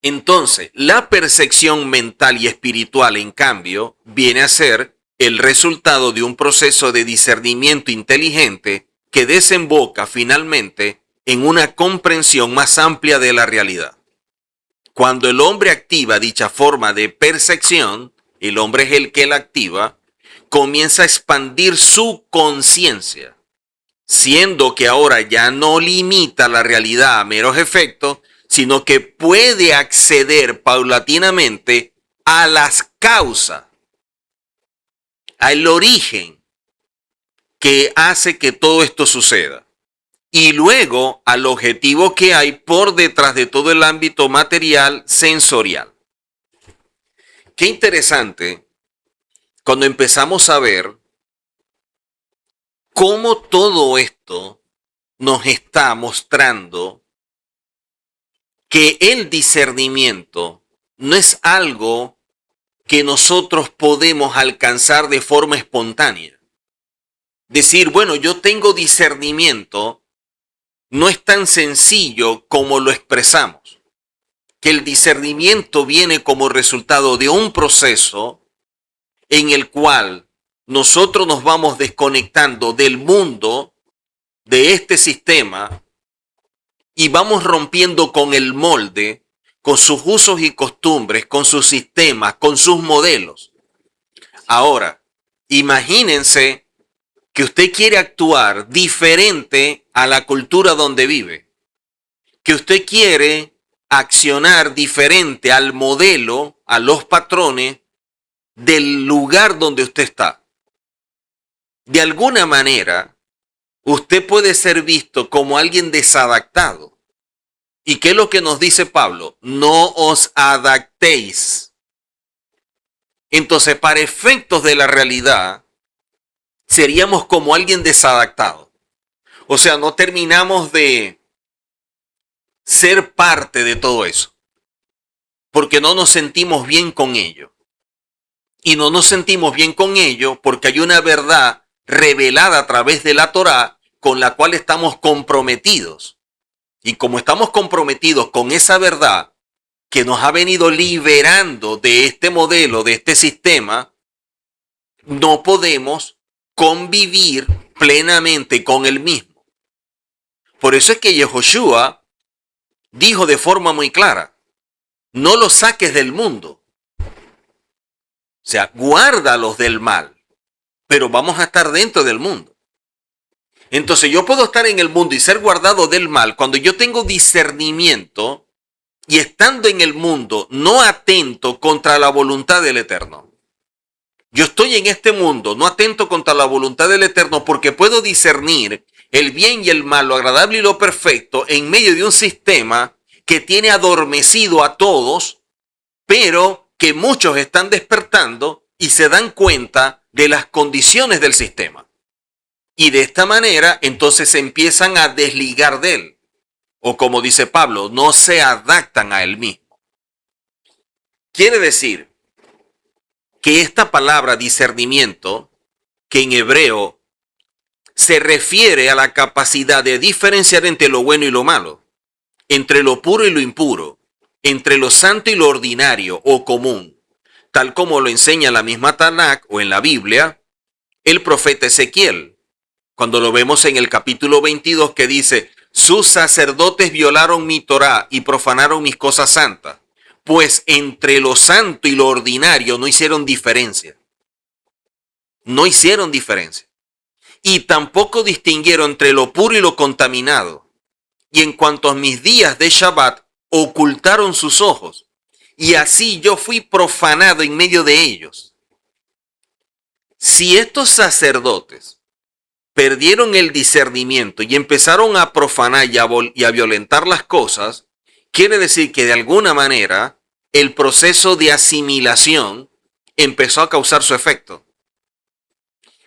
Entonces, la percepción mental y espiritual, en cambio, viene a ser el resultado de un proceso de discernimiento inteligente que desemboca finalmente en una comprensión más amplia de la realidad. Cuando el hombre activa dicha forma de percepción, el hombre es el que la activa, comienza a expandir su conciencia, siendo que ahora ya no limita la realidad a meros efectos, sino que puede acceder paulatinamente a las causas, al origen que hace que todo esto suceda, y luego al objetivo que hay por detrás de todo el ámbito material sensorial. Qué interesante cuando empezamos a ver cómo todo esto nos está mostrando que el discernimiento no es algo que nosotros podemos alcanzar de forma espontánea. Decir, bueno, yo tengo discernimiento, no es tan sencillo como lo expresamos. Que el discernimiento viene como resultado de un proceso en el cual nosotros nos vamos desconectando del mundo, de este sistema, y vamos rompiendo con el molde, con sus usos y costumbres, con sus sistemas, con sus modelos. Ahora, imagínense que usted quiere actuar diferente a la cultura donde vive, que usted quiere accionar diferente al modelo, a los patrones del lugar donde usted está. De alguna manera, usted puede ser visto como alguien desadaptado. ¿Y qué es lo que nos dice Pablo? No os adaptéis. Entonces, para efectos de la realidad, seríamos como alguien desadaptado. O sea, no terminamos de ser parte de todo eso, porque no nos sentimos bien con ello. Y no nos sentimos bien con ello porque hay una verdad revelada a través de la Torá con la cual estamos comprometidos. Y como estamos comprometidos con esa verdad que nos ha venido liberando de este modelo, de este sistema, no podemos convivir plenamente con el mismo. Por eso es que Yehoshua dijo de forma muy clara, no los saques del mundo. O sea, guárdalos del mal, pero vamos a estar dentro del mundo. Entonces yo puedo estar en el mundo y ser guardado del mal cuando yo tengo discernimiento y estando en el mundo no atento contra la voluntad del Eterno. Yo estoy en este mundo no atento contra la voluntad del Eterno porque puedo discernir el bien y el mal, lo agradable y lo perfecto en medio de un sistema que tiene adormecido a todos, pero que muchos están despertando y se dan cuenta de las condiciones del sistema. Y de esta manera, entonces se empiezan a desligar de él. O como dice Pablo, no se adaptan a él mismo. Quiere decir que esta palabra discernimiento, que en hebreo se refiere a la capacidad de diferenciar entre lo bueno y lo malo, entre lo puro y lo impuro, entre lo santo y lo ordinario o común, tal como lo enseña la misma Tanakh o en la Biblia, el profeta Ezequiel, cuando lo vemos en el capítulo 22 que dice, sus sacerdotes violaron mi Torá y profanaron mis cosas santas, pues entre lo santo y lo ordinario no hicieron diferencia. No hicieron diferencia. Y tampoco distinguieron entre lo puro y lo contaminado. Y en cuanto a mis días de Shabbat, ocultaron sus ojos. Y así yo fui profanado en medio de ellos. Si estos sacerdotes perdieron el discernimiento y empezaron a profanar y a violentar las cosas, quiere decir que de alguna manera el proceso de asimilación empezó a causar su efecto.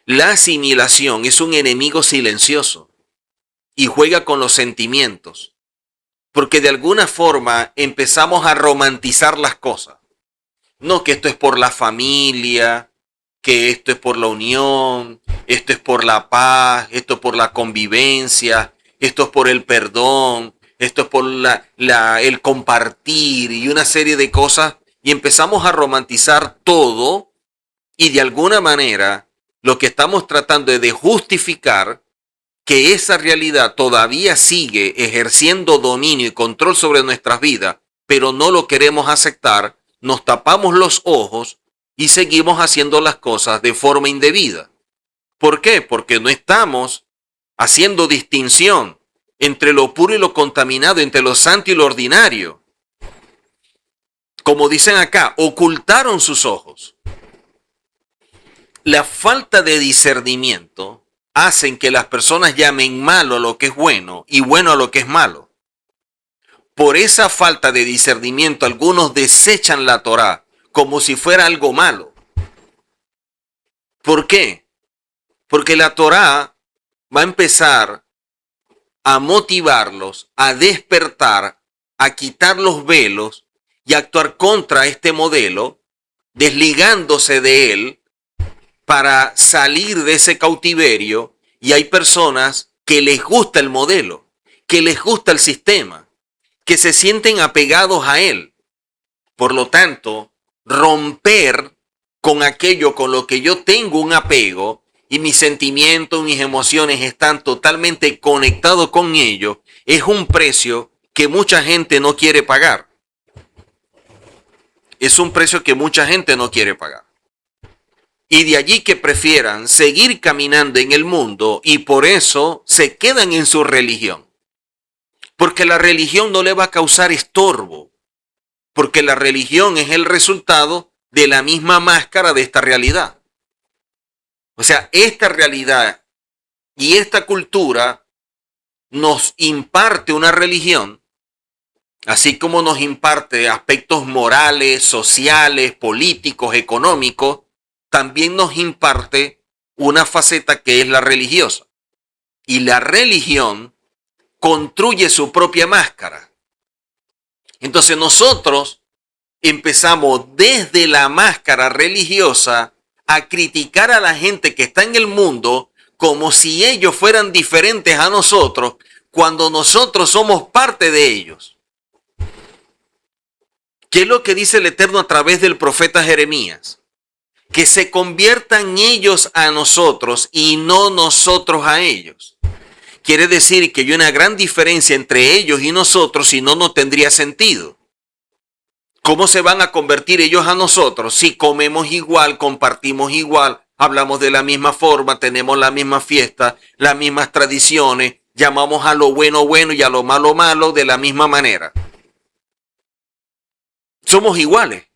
La asimilación es un enemigo silencioso y juega con los sentimientos, porque de alguna forma empezamos a romantizar las cosas. No, que esto es por la familia, que esto es por la unión, esto es por la paz, esto es por la convivencia, esto es por el perdón, esto es por el compartir y una serie de cosas, y empezamos a romantizar todo y de alguna manera lo que estamos tratando es de justificar que esa realidad todavía sigue ejerciendo dominio y control sobre nuestras vidas, pero no lo queremos aceptar, nos tapamos los ojos y seguimos haciendo las cosas de forma indebida. ¿Por qué? Porque no estamos haciendo distinción entre lo puro y lo contaminado, entre lo santo y lo ordinario. Como dicen acá, ocultaron sus ojos. La falta de discernimiento hacen que las personas llamen malo a lo que es bueno y bueno a lo que es malo. Por esa falta de discernimiento, algunos desechan la Torá como si fuera algo malo. ¿Por qué? Porque la Torá va a empezar a motivarlos, a despertar, a quitar los velos y a actuar contra este modelo, desligándose de él para salir de ese cautiverio. Y hay personas que les gusta el modelo, que les gusta el sistema, que se sienten apegados a él. Por lo tanto, romper con aquello con lo que yo tengo un apego y mis sentimientos, mis emociones están totalmente conectados con ello, es un precio que mucha gente no quiere pagar. Es un precio que mucha gente no quiere pagar. Y de allí que prefieran seguir caminando en el mundo y por eso se quedan en su religión. Porque la religión no le va a causar estorbo. Porque la religión es el resultado de la misma máscara de esta realidad. O sea, esta realidad y esta cultura nos imparte una religión, así como nos imparte aspectos morales, sociales, políticos, económicos, también nos imparte una faceta que es la religiosa. Y la religión construye su propia máscara. Entonces nosotros empezamos desde la máscara religiosa a criticar a la gente que está en el mundo como si ellos fueran diferentes a nosotros, cuando nosotros somos parte de ellos. ¿Qué es lo que dice el Eterno a través del profeta Jeremías? Que se conviertan ellos a nosotros y no nosotros a ellos. Quiere decir que hay una gran diferencia entre ellos y nosotros, si no, no tendría sentido. ¿Cómo se van a convertir ellos a nosotros si comemos igual, compartimos igual, hablamos de la misma forma, tenemos la misma fiesta, las mismas tradiciones, llamamos a lo bueno bueno y a lo malo malo de la misma manera? Somos iguales.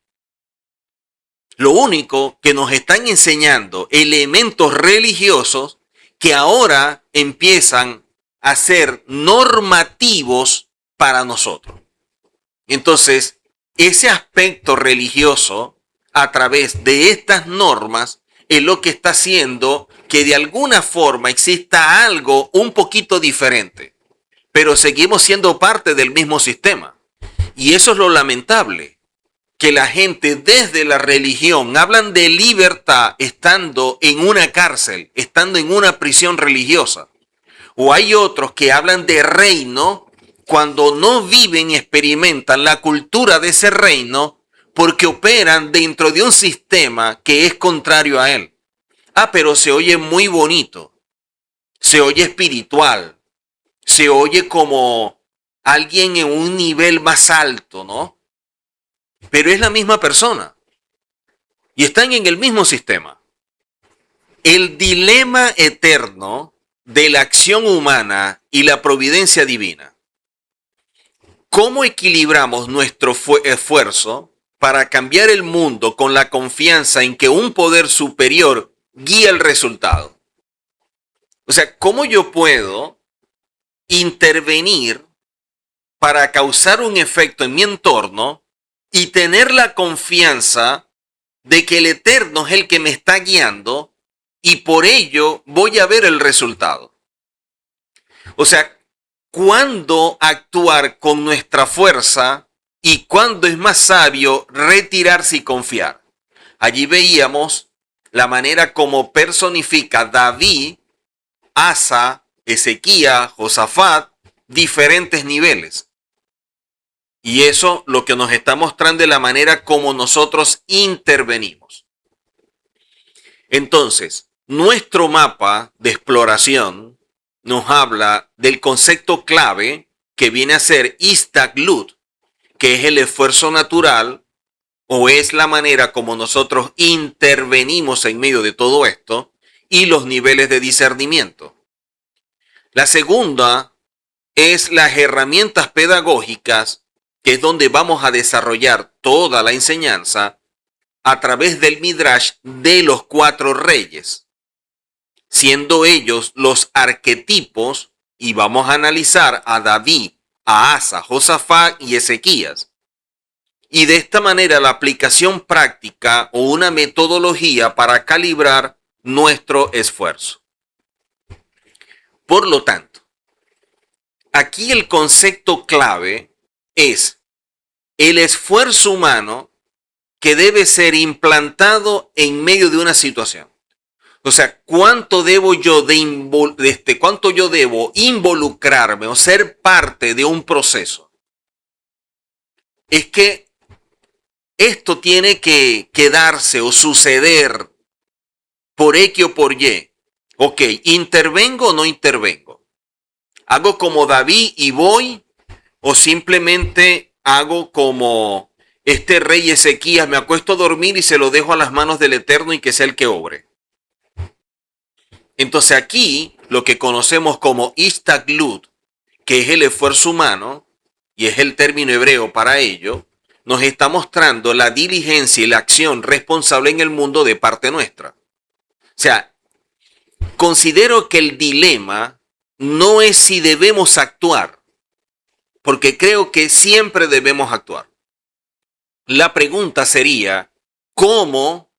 Lo único que nos están enseñando elementos religiosos que ahora empiezan a ser normativos para nosotros. Entonces, ese aspecto religioso, a través de estas normas, es lo que está haciendo que de alguna forma exista algo un poquito diferente. Pero seguimos siendo parte del mismo sistema. Y eso es lo lamentable, que la gente desde la religión hablan de libertad estando en una cárcel, estando en una prisión religiosa. O hay otros que hablan de reino cuando no viven y experimentan la cultura de ese reino, porque operan dentro de un sistema que es contrario a él. Pero se oye muy bonito, se oye espiritual, se oye como alguien en un nivel más alto, ¿no? Pero es la misma persona y están en el mismo sistema. El dilema eterno de la acción humana y la providencia divina. ¿Cómo equilibramos nuestro esfuerzo para cambiar el mundo con la confianza en que un poder superior guía el resultado? O sea, ¿cómo yo puedo intervenir para causar un efecto en mi entorno y tener la confianza de que el Eterno es el que me está guiando y por ello voy a ver el resultado? O sea, ¿cuándo actuar con nuestra fuerza y cuándo es más sabio retirarse y confiar? Allí veíamos la manera como personifica David, Asa, Ezequías, Josafat, diferentes niveles. Y eso lo que nos está mostrando es la manera como nosotros intervenimos. Entonces, nuestro mapa de exploración nos habla del concepto clave que viene a ser Istaglut, que es el esfuerzo natural o es la manera como nosotros intervenimos en medio de todo esto, y los niveles de discernimiento. La segunda es las herramientas pedagógicas, que es donde vamos a desarrollar toda la enseñanza a través del Midrash de los 4 reyes, siendo ellos los arquetipos, y vamos a analizar a David, a Asa, Josafat y Ezequías. Y de esta manera la aplicación práctica o una metodología para calibrar nuestro esfuerzo. Por lo tanto, aquí el concepto clave es el esfuerzo humano que debe ser implantado en medio de una situación. O sea, ¿cuánto yo debo involucrarme o ser parte de un proceso? Es que esto tiene que darse o suceder por X o por Y. Ok, ¿intervengo o no intervengo? ¿Hago como David y voy? ¿O simplemente hago como este rey Ezequías, me acuesto a dormir y se lo dejo a las manos del Eterno y que sea el que obre. Entonces aquí lo que conocemos como istaglut, que es el esfuerzo humano, y es el término hebreo para ello, nos está mostrando la diligencia y la acción responsable en el mundo de parte nuestra. O sea, considero que el dilema no es si debemos actuar, porque creo que siempre debemos actuar. La pregunta sería, ¿cómo,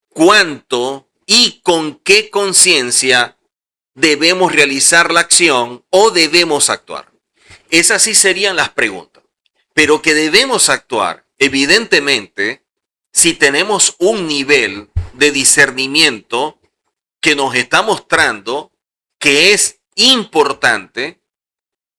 cuánto y con qué conciencia debemos realizar la acción o debemos actuar? Esas sí serían las preguntas. Pero que debemos actuar, evidentemente, si tenemos un nivel de discernimiento que nos está mostrando que es importante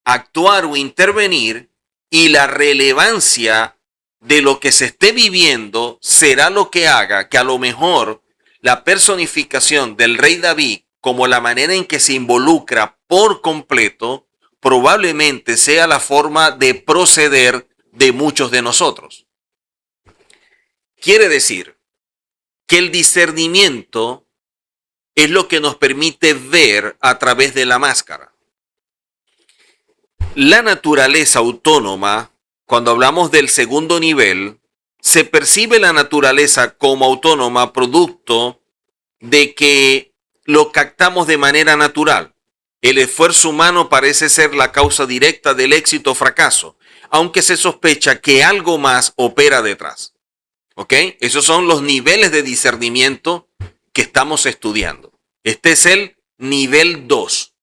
actuar o intervenir y la relevancia de lo que se esté viviendo será lo que haga que a lo mejor la personificación del rey David, como la manera en que se involucra por completo, probablemente sea la forma de proceder de muchos de nosotros. Quiere decir que el discernimiento es lo que nos permite ver a través de la máscara. La naturaleza autónoma, cuando hablamos del segundo nivel, se percibe la naturaleza como autónoma producto de que lo captamos de manera natural. El esfuerzo humano parece ser la causa directa del éxito o fracaso, aunque se sospecha que algo más opera detrás. ¿Ok? Esos son los niveles de discernimiento que estamos estudiando. Este es el nivel 2.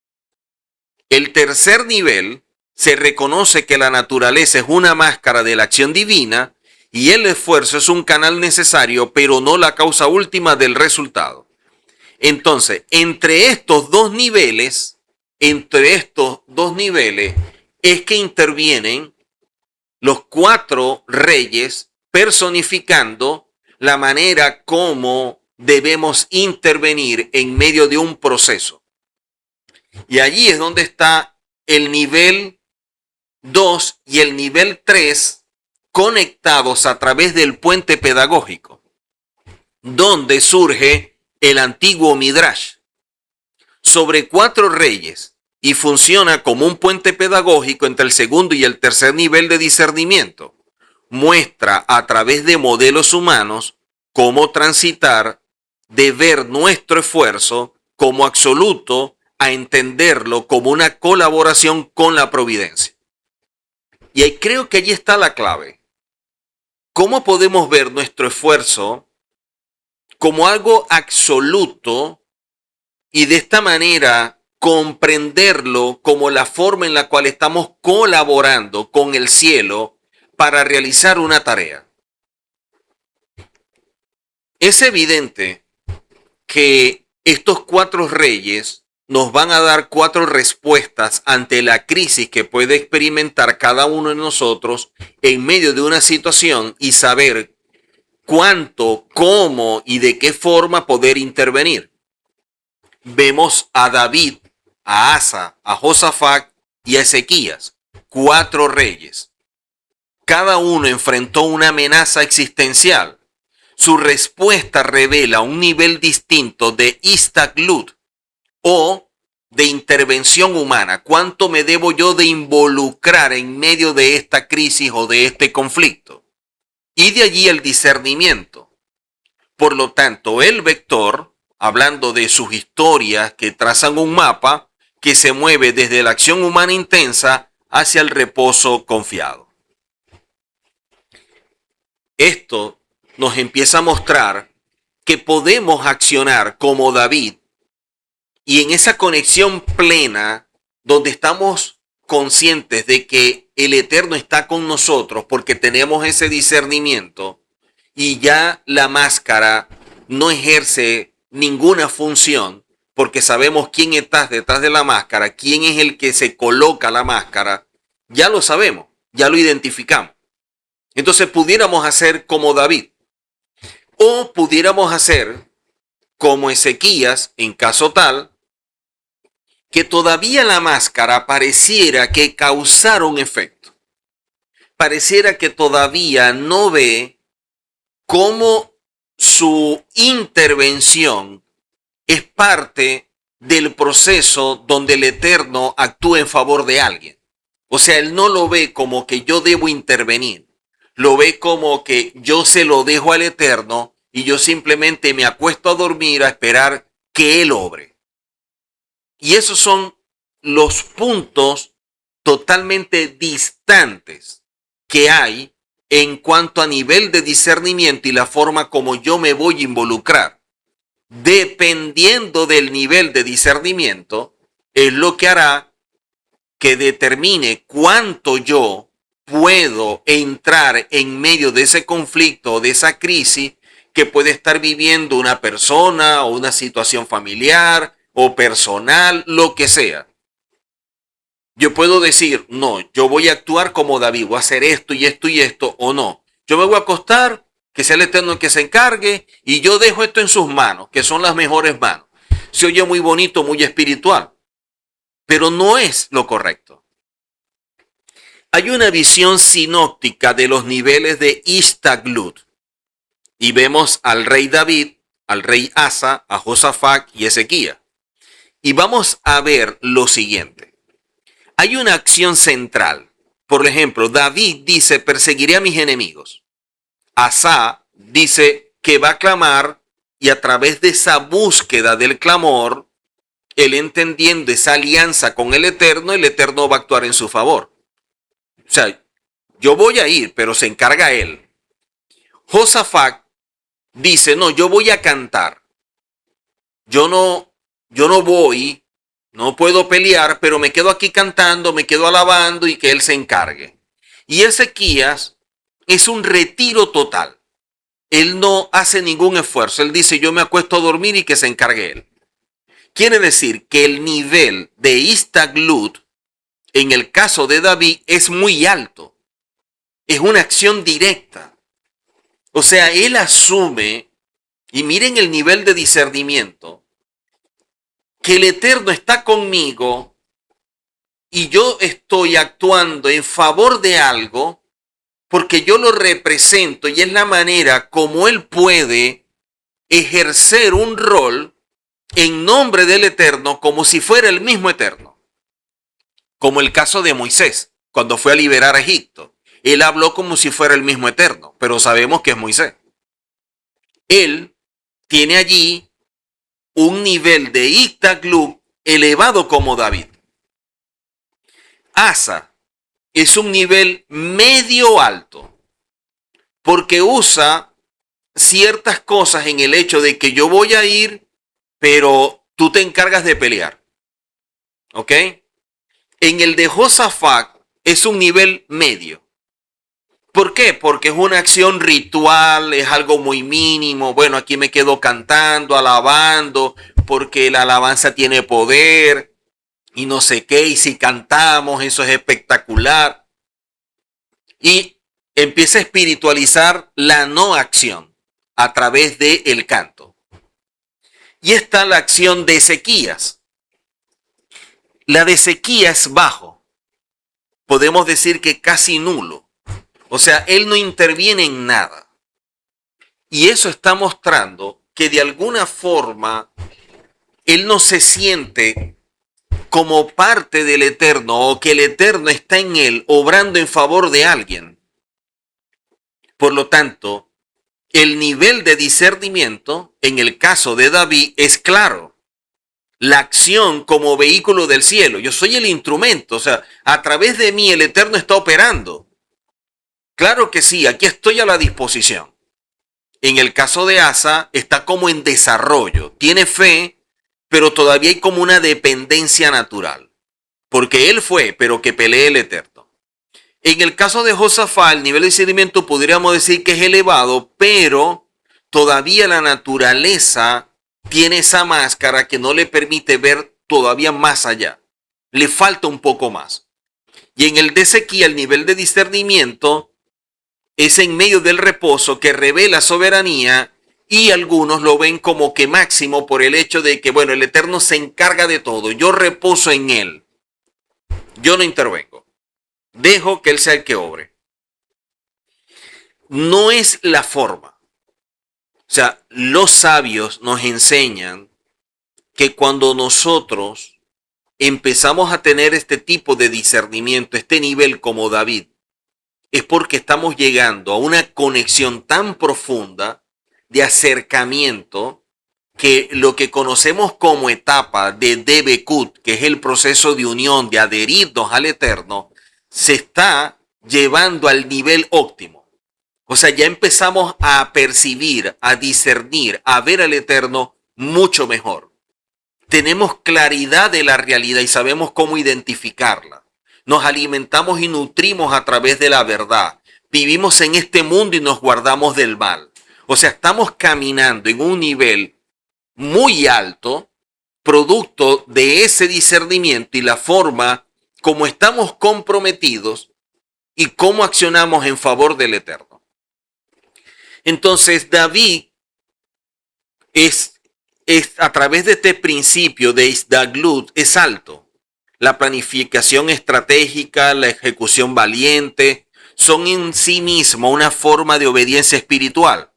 El tercer nivel se reconoce que la naturaleza es una máscara de la acción divina y el esfuerzo es un canal necesario, pero no la causa última del resultado. Entonces, entre estos dos niveles es que intervienen los 4 reyes personificando la manera como debemos intervenir en medio de un proceso. Y allí es donde está el nivel 2 y el nivel 3 conectados a través del puente pedagógico, donde surge el antiguo Midrash sobre 4 reyes y funciona como un puente pedagógico entre el segundo y el tercer nivel de discernimiento. Muestra a través de modelos humanos cómo transitar de ver nuestro esfuerzo como absoluto a entenderlo como una colaboración con la providencia. Y ahí creo que allí está la clave. ¿Cómo podemos ver nuestro esfuerzo como algo absoluto y de esta manera comprenderlo como la forma en la cual estamos colaborando con el cielo para realizar una tarea? Es evidente que estos 4 reyes nos van a dar 4 respuestas ante la crisis que puede experimentar cada uno de nosotros en medio de una situación y saber cuánto, cómo y de qué forma poder intervenir. Vemos a David, a Asa, a Josafat y a Ezequías, 4 reyes. Cada uno enfrentó una amenaza existencial. Su respuesta revela un nivel distinto de istaglut o de intervención humana. ¿Cuánto me debo yo de involucrar en medio de esta crisis o de este conflicto? Y de allí el discernimiento. Por lo tanto, el vector, hablando de sus historias que trazan un mapa que se mueve desde la acción humana intensa hacia el reposo confiado. Esto nos empieza a mostrar que podemos accionar como David y en esa conexión plena donde estamos conscientes de que el Eterno está con nosotros porque tenemos ese discernimiento y ya la máscara no ejerce ninguna función porque sabemos quién está detrás de la máscara, quién es el que se coloca la máscara, ya lo sabemos, ya lo identificamos. Entonces pudiéramos hacer como David o pudiéramos hacer como Ezequías en caso tal que todavía la máscara pareciera que causara un efecto. pareciera que todavía no ve cómo su intervención es parte del proceso donde el Eterno actúa en favor de alguien. O sea, él no lo ve como que yo debo intervenir, lo ve como que yo se lo dejo al Eterno y yo simplemente me acuesto a dormir a esperar que Él obre. Y esos son los puntos totalmente distantes que hay en cuanto a nivel de discernimiento y la forma como yo me voy a involucrar. Dependiendo del nivel de discernimiento, es lo que hará que determine cuánto yo puedo entrar en medio de ese conflicto o de esa crisis que puede estar viviendo una persona o una situación familiar o personal, lo que sea. Yo puedo decir, no, yo voy a actuar como David, voy a hacer esto y esto y esto, o no. Yo me voy a acostar, que sea el Eterno el que se encargue, y yo dejo esto en sus manos, que son las mejores manos. Se oye muy bonito, muy espiritual, pero no es lo correcto. Hay una visión sinóptica de los niveles de Istaglut, y vemos al rey David, al rey Asa, a Josafat y Ezequías. Y vamos a ver lo siguiente. Hay una acción central. Por ejemplo, David dice, perseguiré a mis enemigos. Asa dice que va a clamar y a través de esa búsqueda del clamor, él entendiendo esa alianza con el Eterno va a actuar en su favor. O sea, yo voy a ir, pero se encarga él. Josafat dice, no, yo voy a cantar. Yo no voy, no puedo pelear, pero me quedo aquí cantando, me quedo alabando y que él se encargue. Y Ezequías es un retiro total. Él no hace ningún esfuerzo. Él dice, yo me acuesto a dormir y que se encargue él. Quiere decir que el nivel de Istaglut, en el caso de David, es muy alto. Es una acción directa. O sea, él asume, y miren el nivel de discernimiento, que el Eterno está conmigo y yo estoy actuando en favor de algo porque yo lo represento y es la manera como él puede ejercer un rol en nombre del Eterno como si fuera el mismo Eterno. Como el caso de Moisés, cuando fue a liberar a Egipto. Él habló como si fuera el mismo Eterno, pero sabemos que es Moisés. Él tiene allí un nivel de Istaglut elevado como David. Asa es un nivel medio alto, porque usa ciertas cosas en el hecho de que yo voy a ir, pero tú te encargas de pelear. ¿Ok? En el de Josafat es un nivel medio. ¿Por qué? Porque es una acción ritual, es algo muy mínimo. Bueno, aquí me quedo cantando, alabando, porque la alabanza tiene poder y no sé qué, y si cantamos, eso es espectacular. Y empieza a espiritualizar la no acción a través del canto. Y está la acción de Ezequías. La de Ezequías es bajo. Podemos decir que casi nulo. O sea, él no interviene en nada. Y eso está mostrando que de alguna forma él no se siente como parte del Eterno o que el Eterno está en él obrando en favor de alguien. Por lo tanto, el nivel de discernimiento en el caso de David es claro. La acción como vehículo del cielo. Yo soy el instrumento. O sea, a través de mí el Eterno está operando. Claro que sí, aquí estoy a la disposición. En el caso de Asa, está como en desarrollo. Tiene fe, pero todavía hay como una dependencia natural. Porque él fue, pero que pelee el Eterno. En el caso de Josafat, el nivel de discernimiento podríamos decir que es elevado, pero todavía la naturaleza tiene esa máscara que no le permite ver todavía más allá. Le falta un poco más. Y en el de Ezequiel, el nivel de discernimiento es en medio del reposo que revela soberanía y algunos lo ven como que máximo por el hecho de que, bueno, el Eterno se encarga de todo. Yo reposo en él. Yo no intervengo. Dejo que él sea el que obre. no es la forma. O sea, los sabios nos enseñan que cuando nosotros empezamos a tener este tipo de discernimiento, este nivel como David, es porque estamos llegando a una conexión tan profunda de acercamiento que lo que conocemos como etapa de Debekut, que es el proceso de unión, de adherirnos al Eterno, se está llevando al nivel óptimo. O sea, ya empezamos a percibir, a discernir, a ver al Eterno mucho mejor. Tenemos claridad de la realidad y sabemos cómo identificarla. Nos alimentamos y nutrimos a través de la verdad. Vivimos en este mundo y nos guardamos del mal. O sea, estamos caminando en un nivel muy alto, producto de ese discernimiento y la forma como estamos comprometidos y cómo accionamos en favor del Eterno. Entonces, David es a través de este principio de Isdaglut, es alto. La planificación estratégica, la ejecución valiente, son en sí mismo una forma de obediencia espiritual.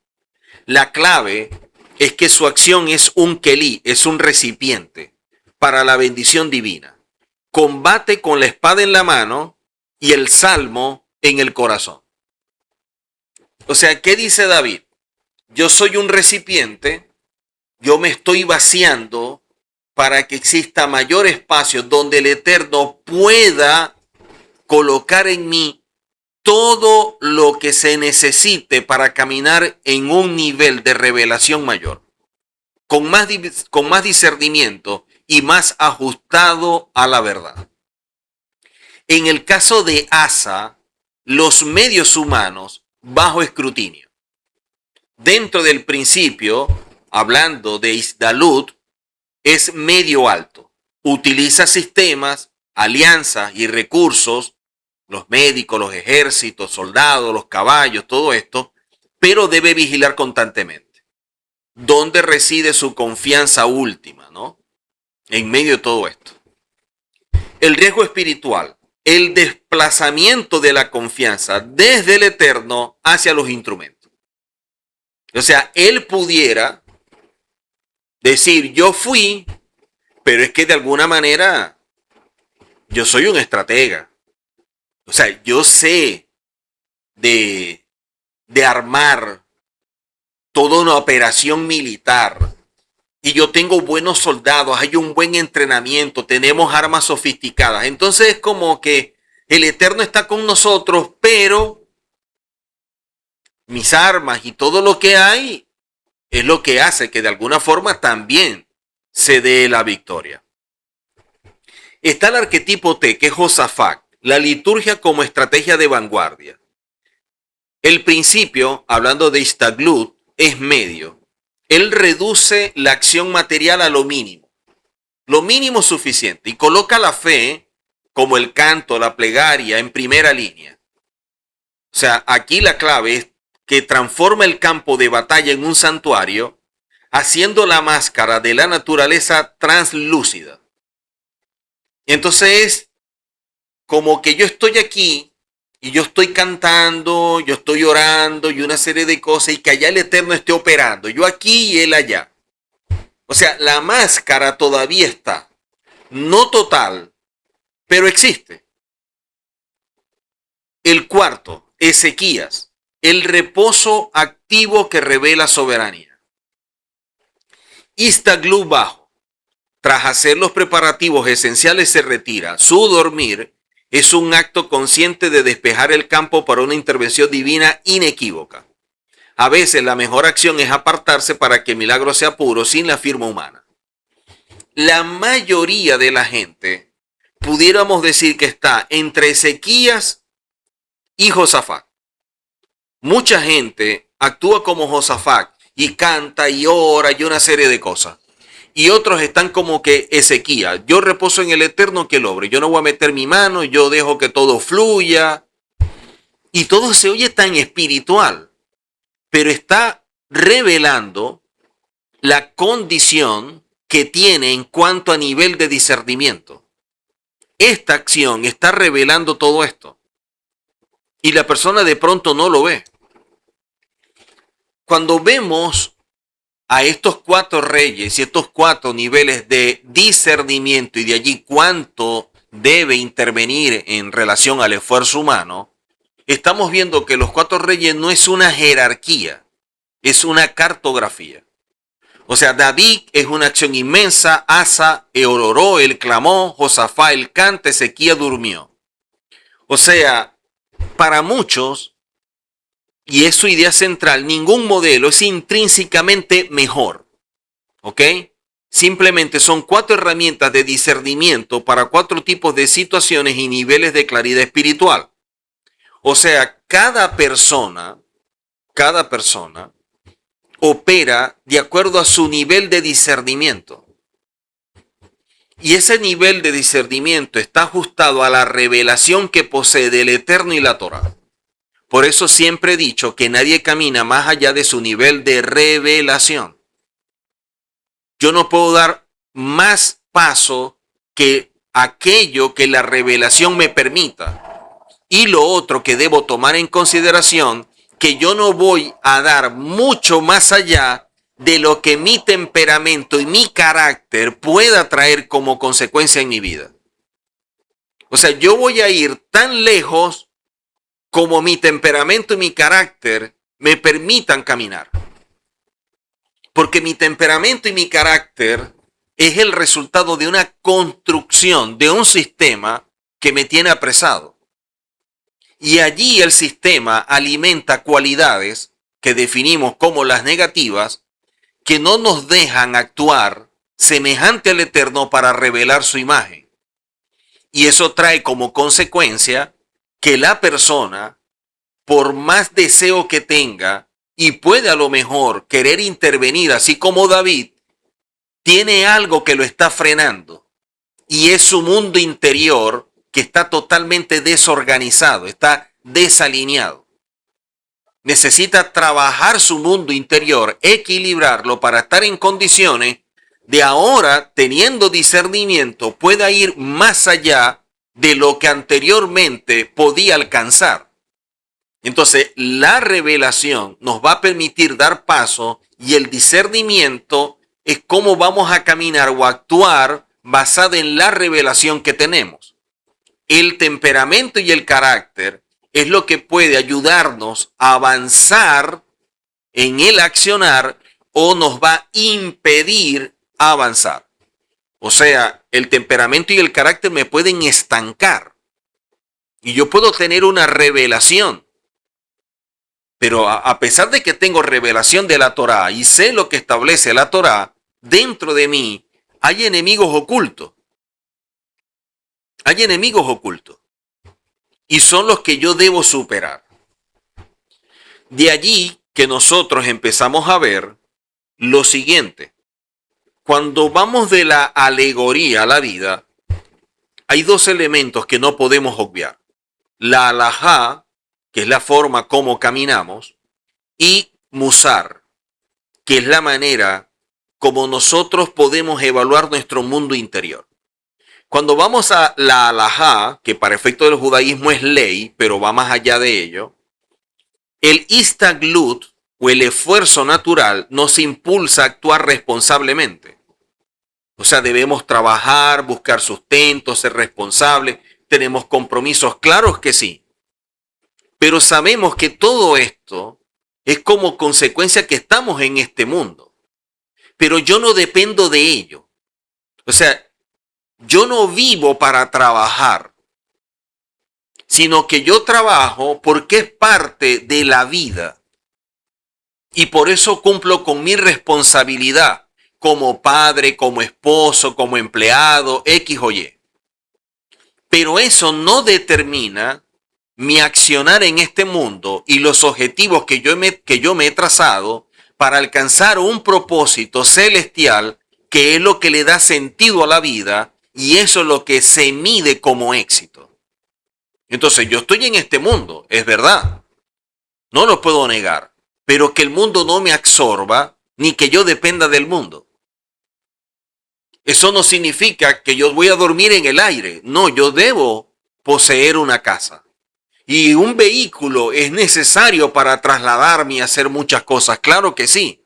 La clave es que su acción es un kelí, es un recipiente para la bendición divina. Combate con la espada en la mano y el salmo en el corazón. O sea, ¿qué dice David? Yo soy un recipiente, yo me estoy vaciando para que exista mayor espacio donde el Eterno pueda colocar en mí todo lo que se necesite para caminar en un nivel de revelación mayor, con más discernimiento y más ajustado a la verdad. En el caso de Asa, los medios humanos bajo escrutinio. Dentro del principio, hablando de Isdalut, es medio alto. Utiliza sistemas, alianzas y recursos, los médicos, los ejércitos, soldados, los caballos, todo esto, pero debe vigilar constantemente. ¿Dónde reside su confianza última, no? En medio de todo esto. El riesgo espiritual, el desplazamiento de la confianza desde el Eterno hacia los instrumentos. O sea, él pudiera decir, yo fui, pero es que de alguna manera yo soy un estratega. O sea, yo sé de armar toda una operación militar. Y yo tengo buenos soldados, hay un buen entrenamiento, tenemos armas sofisticadas. Entonces es como que el Eterno está con nosotros, pero mis armas y todo lo que hay es lo que hace que de alguna forma también se dé la victoria. Está el arquetipo T, que es Josafat, la liturgia como estrategia de vanguardia. El principio, hablando de Istaglut, es medio. Él reduce la acción material a lo mínimo suficiente, y coloca la fe, como el canto, la plegaria, en primera línea. O sea, aquí la clave es que transforma el campo de batalla en un santuario, haciendo la máscara de la naturaleza translúcida. Entonces, como que yo estoy aquí, y yo estoy cantando, yo estoy orando, y una serie de cosas, y que allá el Eterno esté operando, yo aquí y él allá. O sea, la máscara todavía está, no total, pero existe. El cuarto, Ezequías, el reposo activo que revela soberanía. Istaglut bajo, tras hacer los preparativos esenciales se retira. Su dormir es un acto consciente de despejar el campo para una intervención divina inequívoca. A veces la mejor acción es apartarse para que el milagro sea puro sin la firma humana. La mayoría de la gente, pudiéramos decir que está entre Ezequías y Josafat. Mucha gente actúa como Josafat y canta y ora y una serie de cosas. Y otros están como que Ezequías, yo reposo en el Eterno que él obre, yo no voy a meter mi mano, yo dejo que todo fluya. Y todo se oye tan espiritual, pero está revelando la condición que tiene en cuanto a nivel de discernimiento. Esta acción está revelando todo esto. Y la persona de pronto no lo ve. cuando vemos a estos 4 reyes y estos 4 niveles de discernimiento y de allí cuánto debe intervenir en relación al esfuerzo humano, estamos viendo que los 4 reyes no es una jerarquía, es una cartografía. O sea, David es una acción inmensa, Asa oró, él clamó, Josafá él canta, Ezequías durmió. O sea, para muchos, y es su idea central, ningún modelo es intrínsecamente mejor. ¿Ok? Simplemente son 4 herramientas de discernimiento para 4 tipos de situaciones y niveles de claridad espiritual. O sea, cada persona opera de acuerdo a su nivel de discernimiento. Y ese nivel de discernimiento está ajustado a la revelación que posee del Eterno y la Torá. Por eso siempre he dicho que nadie camina más allá de su nivel de revelación. Yo no puedo dar más paso que aquello que la revelación me permita. Y lo otro que debo tomar en consideración, que yo no voy a dar mucho más allá de lo que mi temperamento y mi carácter pueda traer como consecuencia en mi vida. O sea, yo voy a ir tan lejos como mi temperamento y mi carácter me permitan caminar. Porque mi temperamento y mi carácter es el resultado de una construcción, de un sistema que me tiene apresado. Y allí el sistema alimenta cualidades que definimos como las negativas, que no nos dejan actuar semejante al Eterno para revelar su imagen. Y eso trae como consecuencia que la persona, por más deseo que tenga, y puede a lo mejor querer intervenir, así como David, tiene algo que lo está frenando. Y es su mundo interior que está totalmente desorganizado, está desalineado. Necesita trabajar su mundo interior, equilibrarlo para estar en condiciones de ahora, teniendo discernimiento, pueda ir más allá de lo que anteriormente podía alcanzar. Entonces, la revelación nos va a permitir dar paso y el discernimiento es cómo vamos a caminar o actuar basado en la revelación que tenemos. El temperamento y el carácter es lo que puede ayudarnos a avanzar en el accionar o nos va a impedir avanzar. O sea, el temperamento y el carácter me pueden estancar y yo puedo tener una revelación. Pero a pesar de que tengo revelación de la Torá y sé lo que establece la Torá, dentro de mí hay enemigos ocultos. Hay enemigos ocultos. Y son los que yo debo superar. De allí que nosotros empezamos a ver lo siguiente. Cuando vamos de la alegoría a la vida, hay 2 elementos que no podemos obviar. La alajá, que es la forma como caminamos, y musar, que es la manera como nosotros podemos evaluar nuestro mundo interior. Cuando vamos a la alajá, que para efecto del judaísmo es ley, pero va más allá de ello, el istaglut o el esfuerzo natural nos impulsa a actuar responsablemente. O sea, debemos trabajar, buscar sustento, ser responsables, tenemos compromisos, claros que sí. Pero sabemos que todo esto es como consecuencia que estamos en este mundo. Pero yo no dependo de ello. O sea, yo no vivo para trabajar, sino que yo trabajo porque es parte de la vida. Y por eso cumplo con mi responsabilidad como padre, como esposo, como empleado, X o Y. Pero eso no determina mi accionar en este mundo y los objetivos que yo me he trazado para alcanzar un propósito celestial que es lo que le da sentido a la vida y eso es lo que se mide como éxito. Entonces yo estoy en este mundo, es verdad, no lo puedo negar, pero que el mundo no me absorba ni que yo dependa del mundo. Eso no significa que yo voy a dormir en el aire, no, yo debo poseer una casa. Y un vehículo es necesario para trasladarme y hacer muchas cosas, claro que sí.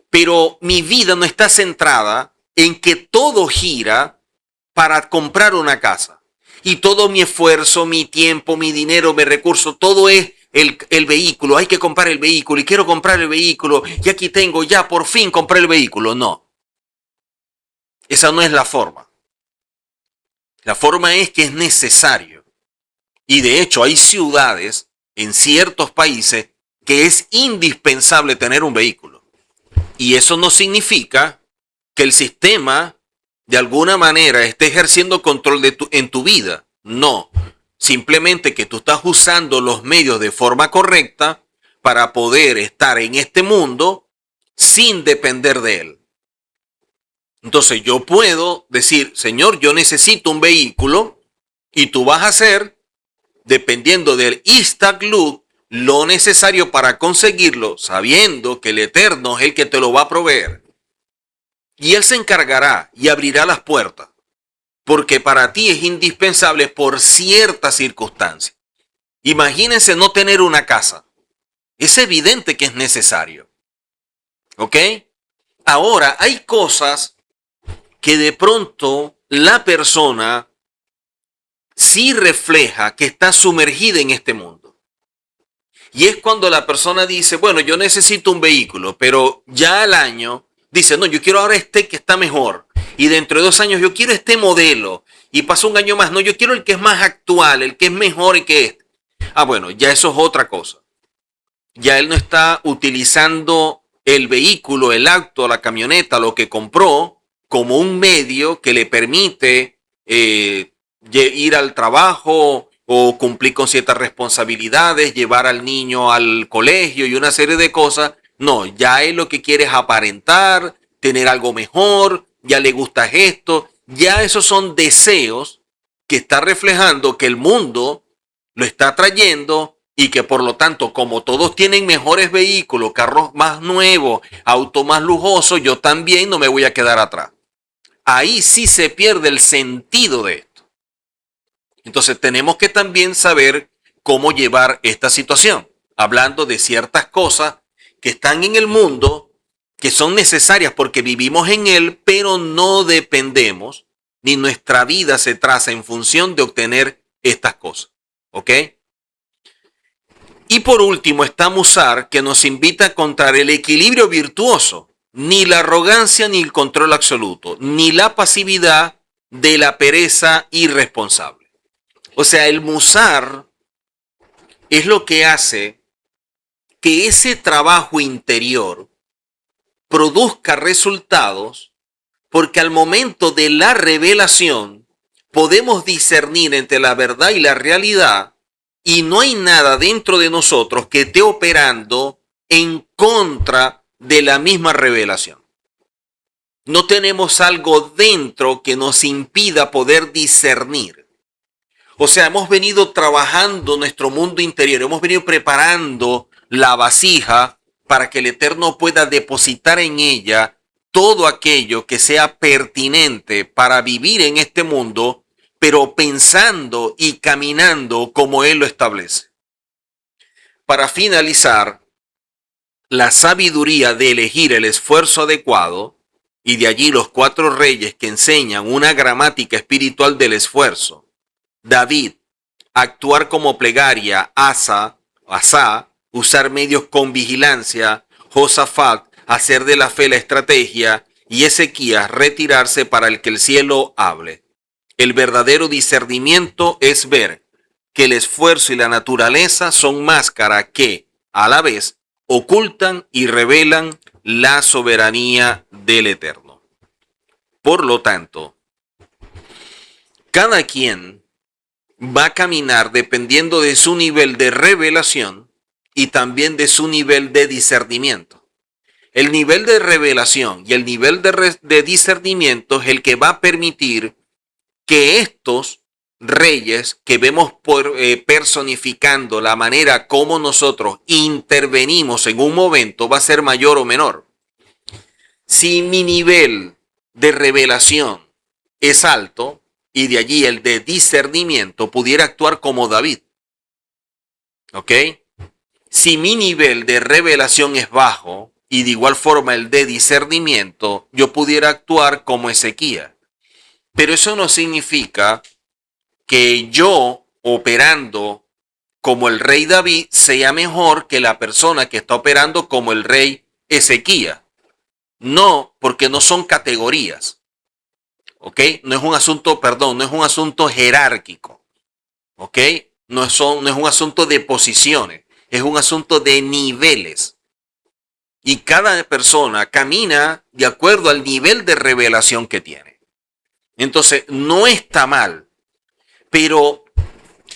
Pero mi vida no está centrada en que todo gira para comprar una casa. Y todo mi esfuerzo, mi tiempo, mi dinero, mi recurso, todo es el vehículo. Hay que comprar el vehículo y quiero comprar el vehículo. Y aquí tengo, ya por fin compré el vehículo. No, esa no es la forma. La forma es que es necesario. Y de hecho hay ciudades en ciertos países que es indispensable tener un vehículo. Y eso no significa que el sistema de alguna manera esté ejerciendo control en tu vida. No. Simplemente que tú estás usando los medios de forma correcta para poder estar en este mundo sin depender de él. Entonces yo puedo decir, Señor, yo necesito un vehículo y tú vas a hacer, dependiendo del Istaglut, lo necesario para conseguirlo, sabiendo que el Eterno es el que te lo va a proveer. Y Él se encargará y abrirá las puertas, porque para ti es indispensable por ciertas circunstancias. Imagínense no tener una casa. Es evidente que es necesario. ¿Ok? Ahora, hay cosas que de pronto la persona sí refleja que está sumergida en este mundo. Y es cuando la persona dice, bueno, yo necesito un vehículo, pero ya al año dice, no, yo quiero ahora este que está mejor. Y dentro de 2 años yo quiero este modelo. Y pasó un año más, no, yo quiero el que es más actual, el que es mejor y que este. Ah, bueno, ya eso es otra cosa. Ya él no está utilizando el vehículo, el auto, la camioneta, lo que compró, como un medio que le permite ir al trabajo o cumplir con ciertas responsabilidades, llevar al niño al colegio y una serie de cosas. No, ya él lo que quiere es aparentar, tener algo mejor, ya le gusta esto. Ya esos son deseos que está reflejando que el mundo lo está trayendo y que por lo tanto, como todos tienen mejores vehículos, carros más nuevos, autos más lujosos, yo también no me voy a quedar atrás. Ahí sí se pierde el sentido de esto. Entonces tenemos que también saber cómo llevar esta situación, hablando de ciertas cosas que están en el mundo, que son necesarias porque vivimos en él, pero no dependemos, ni nuestra vida se traza en función de obtener estas cosas. ¿Ok? Y por último está Musar, que nos invita a encontrar el equilibrio virtuoso, ni la arrogancia ni el control absoluto, ni la pasividad de la pereza irresponsable. O sea, el Musar es lo que hace que ese trabajo interior produzca resultados, porque al momento de la revelación podemos discernir entre la verdad y la realidad, y no hay nada dentro de nosotros que esté operando en contra de la misma revelación. No tenemos algo dentro que nos impida poder discernir. O sea, hemos venido trabajando nuestro mundo interior, hemos venido preparando la vasija para que el Eterno pueda depositar en ella todo aquello que sea pertinente para vivir en este mundo, pero pensando y caminando como Él lo establece. Para finalizar, la sabiduría de elegir el esfuerzo adecuado, y de allí los 4 reyes que enseñan una gramática espiritual del esfuerzo. David, actuar como plegaria. Asa, usar medios con vigilancia. Josafat, hacer de la fe la estrategia. Y Ezequías, retirarse para el que el cielo hable. El verdadero discernimiento es ver que el esfuerzo y la naturaleza son máscaras que, a la vez, ocultan y revelan la soberanía del Eterno. Por lo tanto, cada quien va a caminar dependiendo de su nivel de revelación y también de su nivel de discernimiento. El nivel de revelación y el nivel de discernimiento es el que va a permitir que estos reyes que vemos personificando la manera como nosotros intervenimos en un momento va a ser mayor o menor. Si mi nivel de revelación es alto y de allí el de discernimiento, pudiera actuar como David. ¿Ok? Si mi nivel de revelación es bajo y de igual forma el de discernimiento, yo pudiera actuar como Ezequías. Pero eso no significa que yo, operando como el rey David, sea mejor que la persona que está operando como el rey Ezequías. No, porque no son categorías. ¿Ok? No es un asunto, perdón, no es un asunto jerárquico. ¿Ok? No es un asunto de posiciones, es un asunto de niveles. Y cada persona camina de acuerdo al nivel de revelación que tiene. Entonces, no está mal, pero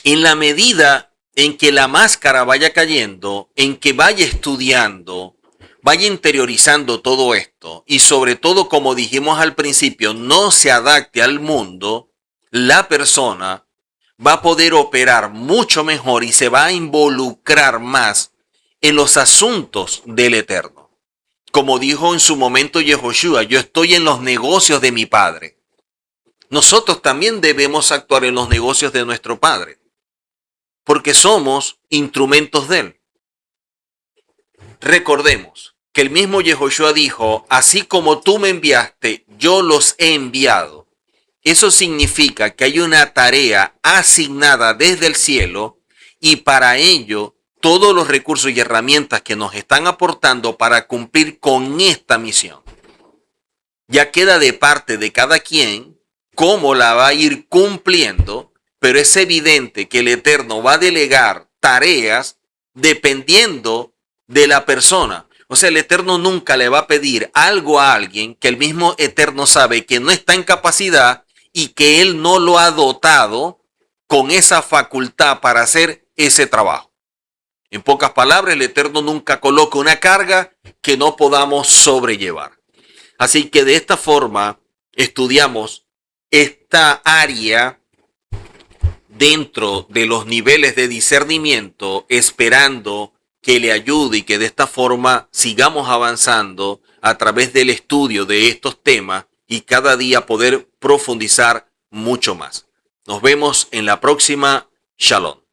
en la medida en que la máscara vaya cayendo, en que vaya estudiando, vaya interiorizando todo esto y sobre todo, como dijimos al principio, no se adapte al mundo, la persona va a poder operar mucho mejor y se va a involucrar más en los asuntos del Eterno. Como dijo en su momento Yehoshua, yo estoy en los negocios de mi Padre. Nosotros también debemos actuar en los negocios de nuestro Padre, porque somos instrumentos de Él. Recordemos que el mismo Yehoshua dijo, así como tú me enviaste, yo los he enviado. Eso significa que hay una tarea asignada desde el cielo y para ello todos los recursos y herramientas que nos están aportando para cumplir con esta misión. Ya queda de parte de cada quien cómo la va a ir cumpliendo, pero es evidente que el Eterno va a delegar tareas dependiendo de la persona. O sea, el Eterno nunca le va a pedir algo a alguien que el mismo Eterno sabe que no está en capacidad y que Él no lo ha dotado con esa facultad para hacer ese trabajo. En pocas palabras, el Eterno nunca coloca una carga que no podamos sobrellevar. Así que de esta forma estudiamos esta área dentro de los niveles de discernimiento, esperando que le ayude y que de esta forma sigamos avanzando a través del estudio de estos temas y cada día poder profundizar mucho más. Nos vemos en la próxima. Shalom.